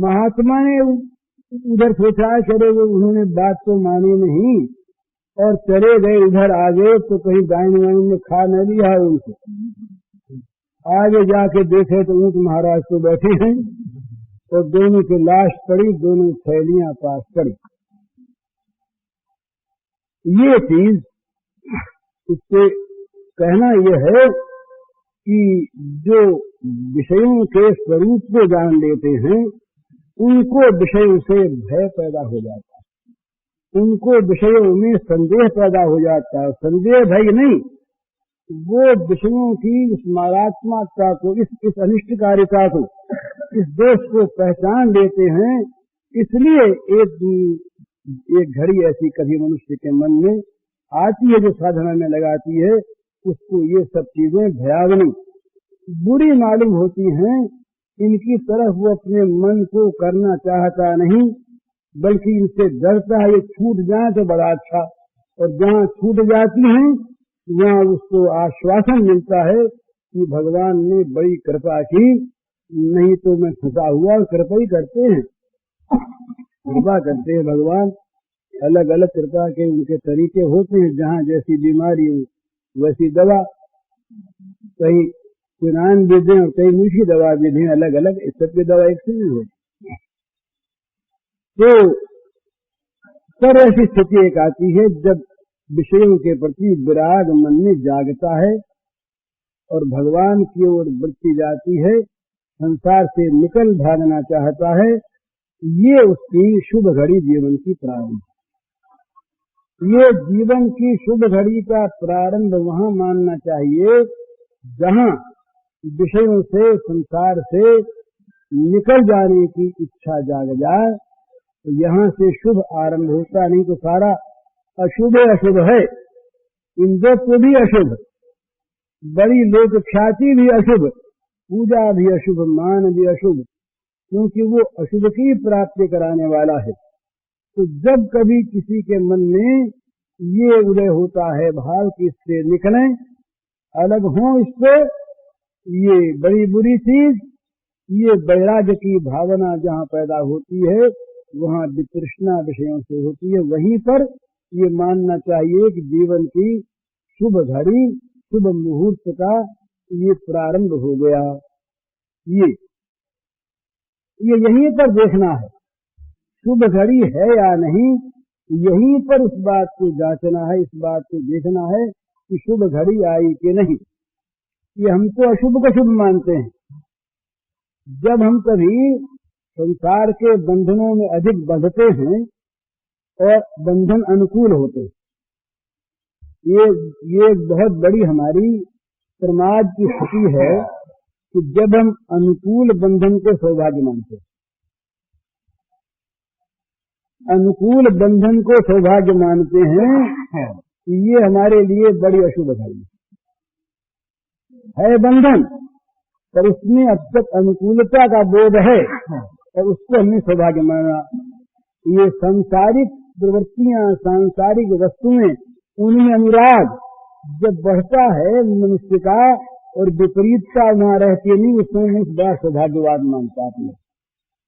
Speaker 1: महात्मा ने उधर सोचा, चले वो, उन्होंने बात तो मानी नहीं और चले गए उधर आगे, तो कहीं दाइन वाइन में खा न लिया उनको। आगे जाके देखे तो ऊंट महाराज तो बैठे हैं और दोनों की लाश पड़ी, दोनों थैलियां पास पड़ी। ये चीज उससे कहना यह है कि जो विषयों के स्वरूप को जान लेते हैं, उनको विषयों से भय पैदा हो जाता है, उनको विषयों में संदेह पैदा हो जाता है। संदेह भय नहीं, वो विषयों की इस मारात्मकता को, इस अनिष्टकारिता को, इस दोष को पहचान लेते हैं। इसलिए एक घड़ी ऐसी कभी मनुष्य के मन में आती है जो साधना में लगाती है, उसको ये सब चीजें भयावनी बुरी मालूम होती हैं। इनकी तरफ वो अपने मन को करना चाहता नहीं, बल्कि इनसे डरता है, ये छूट जाए तो बड़ा अच्छा। और जहाँ छूट जाती हैं वहाँ उसको आश्वासन मिलता है कि भगवान ने बड़ी कृपा की, नहीं तो मैं फंसा हुआ। कृपा ही करते हैं, कृपा करते हैं भगवान। अलग अलग कृपा के उनके तरीके होते हैं, जहाँ जैसी बीमारी हो वैसी दवा, कहीं पुरान भी दें और कहीं मीठी दवा भी दें, अलग अलग, इस सबकी दवा एक से नहीं है। तो पर ऐसी स्थिति एक आती है जब विषयों के प्रति विराग मन में जागता है और भगवान की ओर बढ़ती जाती है, संसार से निकल भागना चाहता है। ये उसकी शुभ घड़ी जीवन की प्रारंभ। ये जीवन की शुभ घड़ी का प्रारंभ वहाँ मानना चाहिए जहाँ विषयों से, संसार से निकल जाने की इच्छा जाग जाए, तो यहाँ से शुभ आरंभ होता। नहीं तो सारा अशुभ अशुभ है। इंद्रत्व भी अशुभ, बड़ी लोक ख्याति भी अशुभ, पूजा भी अशुभ, मान भी अशुभ, क्योंकि वो अशुभ की प्राप्ति कराने वाला है। तो जब कभी किसी के मन में ये उदय होता है भाव कि इससे निकलें, अलग हों इससे, ये बड़ी बुरी चीज, ये वैराग्य की भावना जहाँ पैदा होती है वहाँ वितृष्णा विषयों से होती है। वहीं पर ये मानना चाहिए कि जीवन की शुभ घड़ी, शुभ मुहूर्त का ये प्रारंभ हो गया। ये यहीं पर देखना है, शुभ घड़ी है या नहीं, यहीं पर उस बात को जांचना है, इस बात को देखना है कि शुभ घड़ी आई कि नहीं। ये हम तो अशुभ को शुभ मानते हैं। जब हम कभी संसार के बंधनों में अधिक बंधते हैं और बंधन अनुकूल होते, ये बहुत बड़ी हमारी प्रमाद की स्थिति है कि जब हम अनुकूल बंधन को सौभाग्य मानते हैं, अनुकूल बंधन को सौभाग्य मानते हैं, ये हमारे लिए बड़ी अशुभ घड़ी है। बंधन पर उसमें अब तक अनुकूलता का बोध है और उसको हमने सौभाग्य माना। ये सांसारिक प्रवृत्तियां, सांसारिक वस्तुएं, उनमें अनुराग जब बढ़ता है मनुष्य का और विपरीतता वहां रहती नहीं, उसमें बड़ा सौभाग्यवाद मानता है।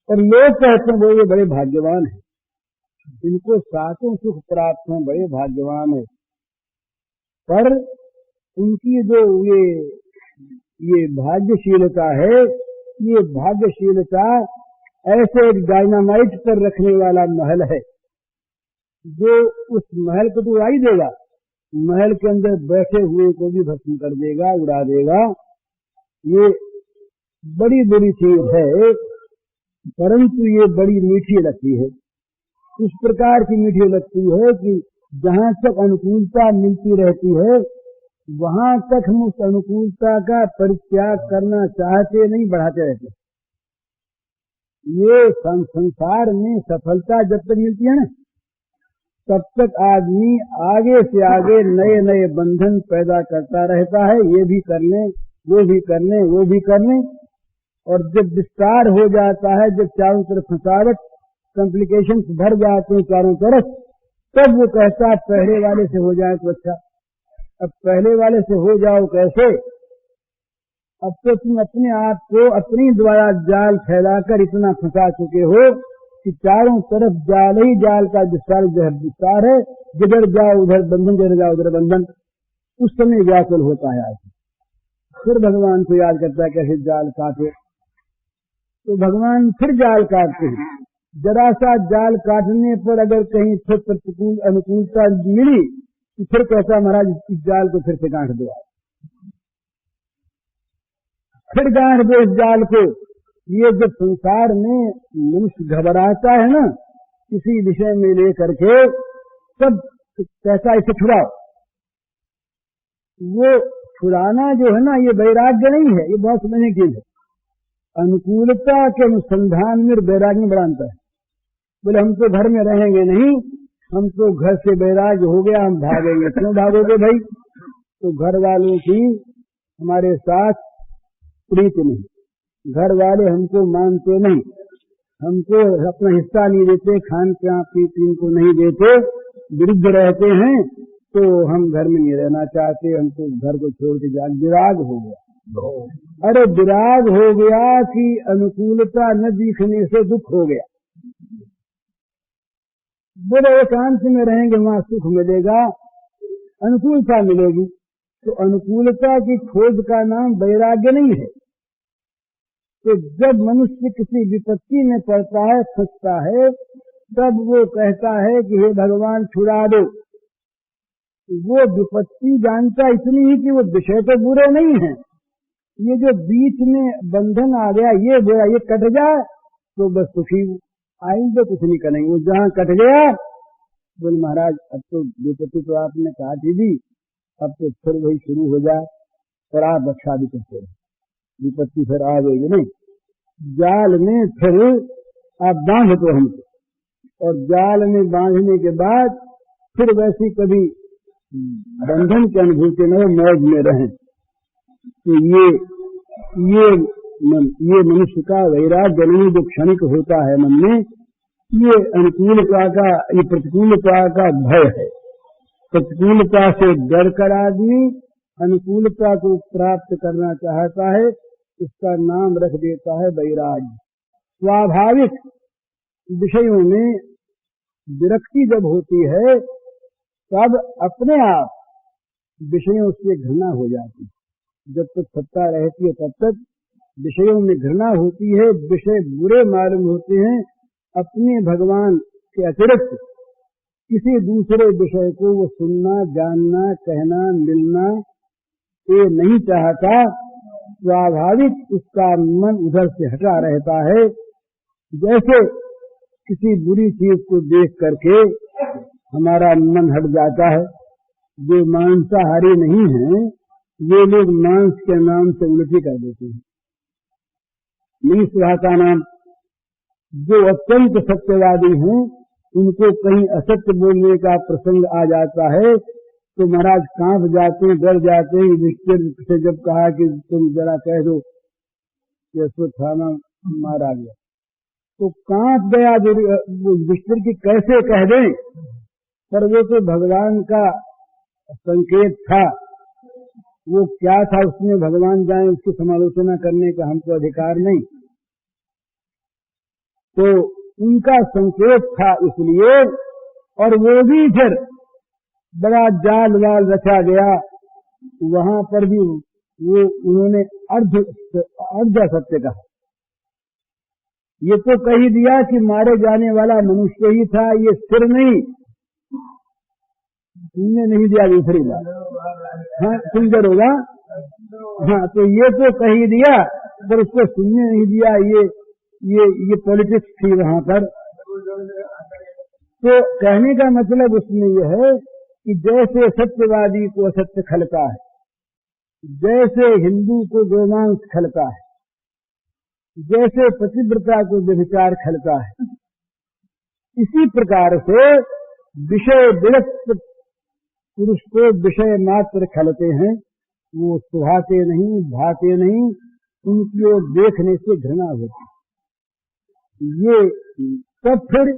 Speaker 1: और लोग कहते हैं वो ये बड़े भाग्यवान है, इनको सातों सुख प्राप्त हैं, बड़े भाग्यवान है। पर उनकी जो ये भाग्यशीलता है, ये भाग्यशीलता ऐसे एक डायनामाइट पर रखने वाला महल है, जो उस महल को तो उड़ा ही देगा, महल के अंदर बैठे हुए को भी भस्म कर देगा, उड़ा देगा। ये बड़ी बुरी चीज है, परंतु ये बड़ी मीठी लगती है। इस प्रकार की मीठी लगती है कि जहां तक अनुकूलता मिलती रहती है, वहां तक हम उस अनुकूलता का परित्याग करना चाहते नहीं, बढ़ाते रहते। ये संसार में सफलता जब तक मिलती है ना, तब तक आदमी आगे से आगे नए नए बंधन पैदा करता रहता है। ये भी कर लें, वो भी कर लें, वो भी कर लें, और जब विस्तार हो जाता है, जब चारों तरफ फंसावट, कॉम्प्लिकेशंस भर जाते हैं चारों तरफ, तब वो कहता है पहले वाले से हो जाए तो अच्छा। अब पहले वाले से हो जाओ कैसे? अब तो तुम अपने आप को अपनी द्वारा जाल फैलाकर इतना फंसा चुके हो कि चारों तरफ जाल ही जाल का विस्तार है। जिधर जाओ उधर बंधन, जिधर जाओ उधर बंधन। उस समय व्याकुल होता है आदमी, फिर भगवान को याद करता है कैसे जाल काटे, तो भगवान फिर जाल काटते हैं। जरा सा जाल काटने पर अगर कहीं फिर प्रतिकूल अनुकूलता मिली तो फिर कहता महाराज इस जाल को फिर से गांठ दो, फिर गांठ दो इस जाल को। ये जब संसार में मनुष्य घबराता है ना किसी विषय में लेकर के, तब कैसा इसे छुड़ाओ। वो छुड़ाना जो है ना, ये वैराग्य नहीं है, ये बहुत समझने की चीज है। अनुकूलता के अनुसंधान में वैराग्य में बड़ा अंतर है। बोले हम तो घर में रहेंगे नहीं, हम तो घर से वैराग्य हो गया, हम भागेंगे। क्यों भागोगे भाई? तो घर वालों की हमारे साथ प्रीत नहीं, घर वाले हमको मानते नहीं, हमको अपना हिस्सा नहीं देते, खान पीन को नहीं देते, विरुद्ध रहते हैं, तो हम घर में नहीं रहना चाहते, हमको घर को छोड़ के जा। विराग हो गया। अरे विराग हो गया कि अनुकूलता न दिखने से दुख हो गया। बोले एकांत में रहेंगे वहां सुख मिलेगा, अनुकूलता मिलेगी। तो अनुकूलता की खोज का नाम वैराग्य नहीं है। तो जब मनुष्य किसी विपत्ति में पड़ता है, फंसता है, तब वो कहता है कि हे भगवान छुड़ा दो। वो विपत्ति जानता इतनी ही कि वो विषय तो बुरे नहीं है, ये जो बीच में बंधन आ गया ये बुरा, ये कट जाए तो बस सुखी, आइंदे कुछ नहीं करेंगे। वो जहाँ कट गया, बोले महाराज अब तो विपत्ति तो आपने काट ही दी, अब तो फिर वही शुरू हो जाए, और आप रक्षा भी करते हैं, विपत्ति फिर आ गई नहीं, जाल में फिर आप बांध दो हमको, और जाल में बांधने के बाद फिर वैसी कभी बंधन की अनुभूति न हो, मौज में रहें। तो ये मनुष्य का वैराग्य नहीं जो क्षणिक होता है मन में, ये अनुकूलता का, ये प्रतिकूलता का भय है। प्रतिकूलता से डर कर आदमी अनुकूलता को प्राप्त करना चाहता है, इसका नाम रख देता है वैराग्य। स्वाभाविक विषयों में विरक्ति जब होती है, तब अपने आप विषयों से घृणा हो जाती है। जब तक सत्ता रहती है तब तक विषयों में घृणा होती है, विषय बुरे मालूम होते हैं। अपने भगवान के अतिरिक्त किसी दूसरे विषय को वो सुनना, जानना, कहना, मिलना ये नहीं चाहता। स्वाभाविक उसका मन उधर से हटा रहता है। जैसे किसी बुरी चीज को देख करके हमारा मन हट जाता है। जो मांसाहारी नहीं है, ये लोग मांस के नाम से उल्टी कर देते हैं। नहीं सुहाता नाम। जो अत्यंत सत्यवादी हैं, उनको कहीं असत्य बोलने का प्रसंग आ जाता है तो महाराज कांप जाते हैं, डर जाते हैं। युधिष्ठिर से जब कहा कि तुम जरा कह दो कि अश्वत्थामा मारा गया, तो कांप गया युधिष्ठिर की कैसे कह दें, पर वो तो भगवान का संकेत था। वो क्या था उसमें भगवान जाने, उसकी समालोचना करने का हमको अधिकार नहीं। तो उनका संकेत था इसलिए, और वो भी फिर बड़ा जाल वाल रचा गया। वहां पर भी वो उन्होंने अर्ध सत्य कहा। ये तो कह ही दिया कि मारे जाने वाला मनुष्य ही था, ये सिर नहीं। तुमने नहीं दिया दूसरी बात। हाँ सुंदर होगा। हाँ तो ये तो कह ही दिया, पर उसको सुनने नहीं दिया। ये पॉलिटिक्स थी वहां पर। तो कहने का मतलब उसमें यह है कि जैसे सत्यवादी को असत्य खलता है, जैसे हिंदू को गोमांस खलता है, जैसे पतिव्रता को व्यभिचार खलता है, इसी प्रकार से विषय विरक्त पुरुष को विषय मात्र खलते हैं। वो सुहाते नहीं, भाते नहीं, उनकी ओर देखने से घृणा होती। ये तब फिर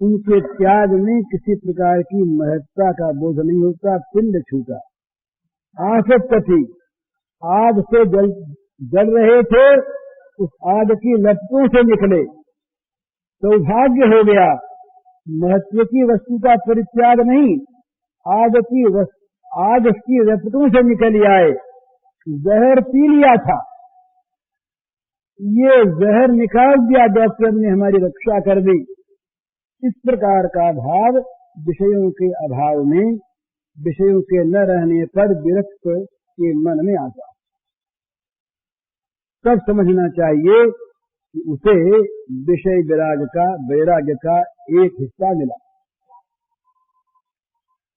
Speaker 1: उनके त्याग में किसी प्रकार की महत्ता का बोध नहीं होता। पिंड छूटा, आसक्त थी, आग से जल रहे थे, उस आग की लपटों से निकले, सौभाग्य हो गया। महत्व की वस्तु का परित्याग नहीं, आग की लपटों से निकल आए। जहर पी लिया था, ये जहर निकाल दिया, डॉक्टर ने हमारी रक्षा कर दी। इस प्रकार का भाव विषयों के अभाव में, विषयों के न रहने पर विरक्त के मन में आता। तब समझना चाहिए कि उसे विषय वैराग्य का एक हिस्सा मिला।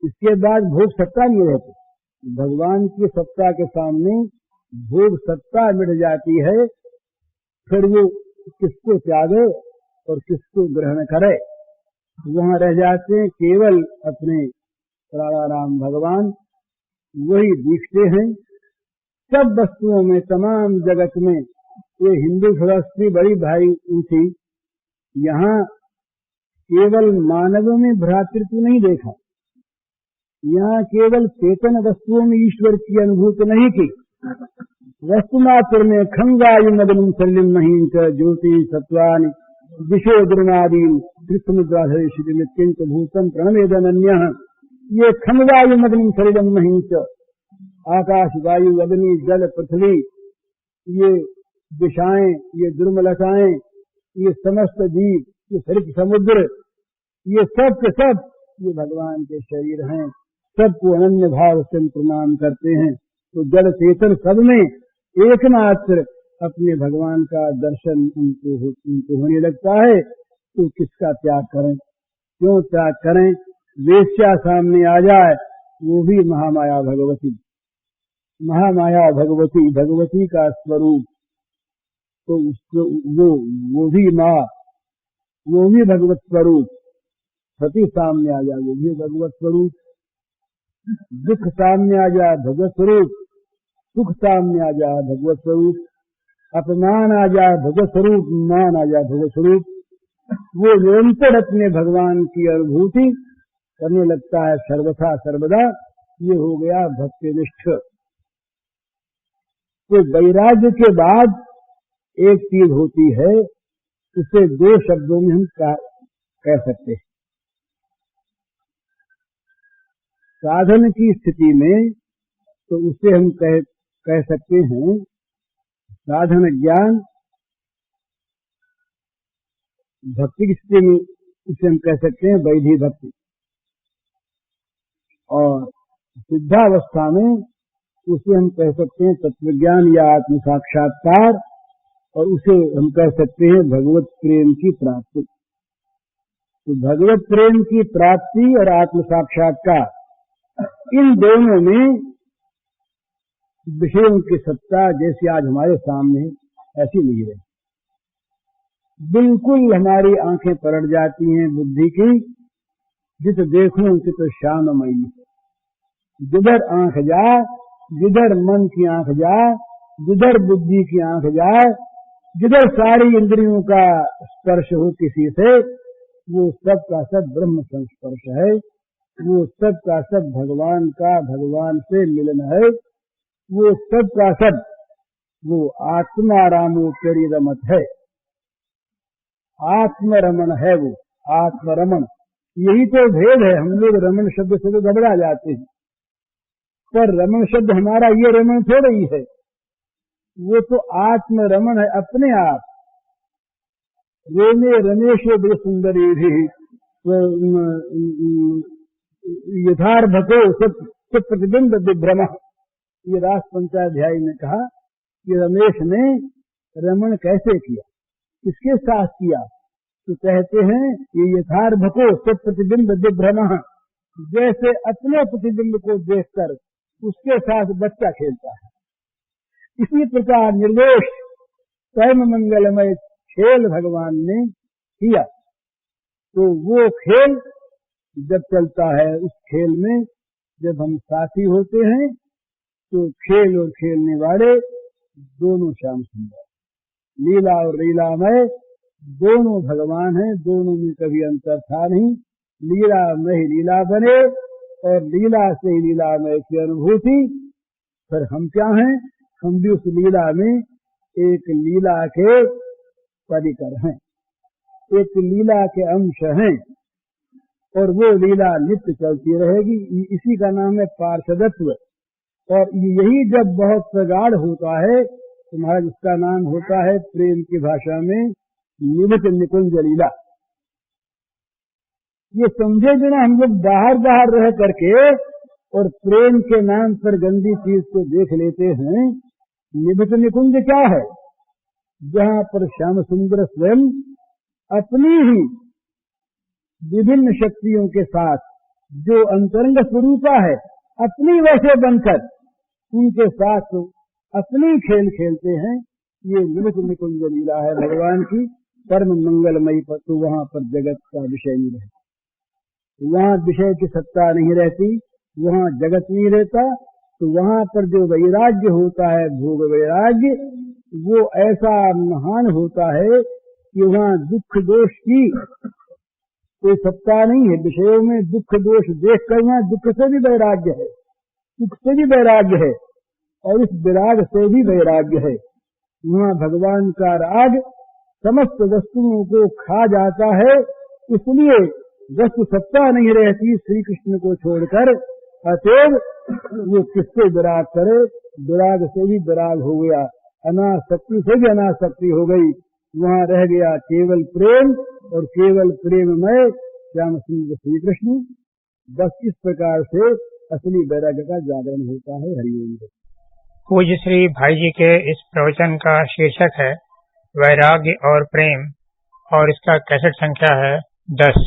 Speaker 1: इसके बाद भोग सत्ता नहीं रहती। भगवान की सत्ता के सामने भोग सत्ता मिट जाती है। फिर वो किसको त्यागे और किसको ग्रहण करे। वहां रह जाते हैं केवल अपने प्राणाराम भगवान, वही दिखते हैं सब वस्तुओं में, तमाम जगत में। ये हिंदू फिलॉसफी बड़ी भारी ऊंची। यहाँ केवल मानवों में भ्रातृत्व नहीं देखा, यहाँ केवल चेतन वस्तुओं में ईश्वर की अनुभूति नहीं की। वस्तु मात्र में खंगायु मदनम शल्यम महीन च ज्योति सत्वानि विषय द्रुणादीन कृष्णमुद्राधरे श्री नित्यंत भूतम प्रणवेदन्य। ये खंगायु मदनम शल्यम महीन च, आकाश वायु अग्नि जल पृथ्वी, ये दिशाएं, ये दुर्मलताएं, ये समस्त जीव, ये हरित समुद्र, ये सब के सब ये भगवान के शरीर हैं। सबको अनन्य भाव से प्रणाम करते हैं। तो जड़ चेतन सब में एकमात्र अपने भगवान का दर्शन उनको होने लगता है। तो किसका त्याग करें, क्यों त्याग करें। वेश्या सामने आ जाए, वो भी महामाया भगवती, महामाया भगवती, भगवती का स्वरूप। तो उसको वो भी माँ, वो भी भगवत स्वरूप। सती सामने आ जाए, वो भी भगवत स्वरूप। दुख सामने आ जाए, भगवत स्वरूप। सुख सामने आ जाए, भगवत स्वरूप। अपमान आ जाए, भगवत स्वरूप। मान आ जाए, भगवत स्वरूप। वो निरंतर अपने भगवान की अनुभूति करने लगता है सर्वथा सर्वदा। ये हो गया भक्तिनिष्ठ। तो वैराग्य के बाद एक चीज होती है, उसे दो शब्दों में हम कह सकते हैं। साधन की स्थिति में तो उसे हम कह सकते हैं साधन ज्ञान। भक्ति की स्थिति में उसे हम कह सकते हैं वैधि भक्ति। और सिद्धावस्था में उसे हम कह सकते हैं तत्वज्ञान या आत्म साक्षात्कार। और उसे हम कह सकते हैं भगवत प्रेम की प्राप्ति। तो भगवत प्रेम की प्राप्ति और आत्म साक्षात्कार, इन दोनों में विषयों की सत्ता जैसी आज हमारे सामने ऐसी नहीं है। बिल्कुल हमारी आंखें पलट जाती हैं बुद्धि की। जित देखूं चित श्याममयी। जिधर आंख जाए, जिधर मन की आंख जाए, जिधर बुद्धि की आंख जाए, जिधर सारी इंद्रियों का स्पर्श हो किसी से, वो सब का सब ब्रह्म संस्पर्श है। वो सब का सब भगवान का भगवान से मिलन है। वो सब का सब वो आत्मारामोपरि रमत है। आत्मरमण है वो, आत्मरमण। यही तो भेद है। हम लोग रमण शब्द से तो घबरा जाते हैं, पर रमण शब्द हमारा ये रमण थोड़ा ही है। वो तो आत्मरमण है, अपने आप रेमे रमेशो बे सुंदरी भी यथार्भको सब प्रतिबिंब विभ्रम। ये रास पंचाध्याय में कहा कि रमेश ने रमण कैसे किया, किसके साथ किया, तो कहते हैं ये यथार्भको सब प्रतिबिंब विभ्रम, जैसे अपने प्रतिबिंब को देखकर उसके साथ बच्चा खेलता है, इसी प्रकार निर्दोष परम मंगलमय खेल भगवान ने किया। तो वो खेल जब चलता है, उस खेल में जब हम साथी होते हैं तो खेल और खेलने वाले दोनों श्याम सुंदर, लीला और लीलामय दोनों भगवान हैं, दोनों में कभी अंतर था नहीं। लीला में ही लीला बने और लीला से ही लीलामय की अनुभूति। फिर हम क्या हैं, हम भी उस लीला में एक लीला के परिकर हैं, एक लीला के अंश हैं, और वो लीला नित्य चलती रहेगी। इसी का नाम है पार्षदत्व। और यही जब बहुत प्रगाढ़ होता है तुम्हारा, जिसका नाम होता है प्रेम की भाषा में निमित निकुंज लीला। ये समझे बिना हम लोग बाहर बाहर रह करके और प्रेम के नाम पर गंदी चीज को देख लेते हैं। निमित निकुंज क्या है? जहाँ पर श्याम सुंदर स्वयं अपनी ही विभिन्न शक्तियों के साथ जो अंतरंग स्वरूपा है, अपनी वैसे बनकर उनके साथ अपनी खेल खेलते हैं। ये निमित निकुंज लीला है भगवान की, परम मंगलमयी। पर तो वहाँ पर जगत का विषय नहीं रहता, वहाँ विषय की सत्ता नहीं रहती, वहाँ जगत नहीं रहता। तो वहाँ पर जो वैराग्य होता है, भोग वैराग्य, वो ऐसा महान होता है कि वहाँ दुख दोष की कोई सत्ता नहीं है। विषयों में दुख दोष देख कर वहाँ दुख से भी वैराग्य है, सुख से भी वैराग्य है, और इस विराग से भी वैराग्य है। वहाँ भगवान का राग समस्त वस्तुओं को खा जाता है, इसलिए वस्तु सत्ता नहीं रहती श्री कृष्ण को छोड़कर। अतएव वो किससे विराग करे, विराग से भी विराग हो गया, अनासक्ति से भी अनासक्ति हो गई। वहाँ रह गया केवल प्रेम, और केवल प्रेममय श्याम सुंदर श्री कृष्ण। बस इस प्रकार से असली वैराग्य का जागरण होता है। हरिओम।
Speaker 2: पूज्य श्री भाई जी के इस प्रवचन का शीर्षक है वैराग्य और प्रेम, और इसका कैसेट संख्या है 10।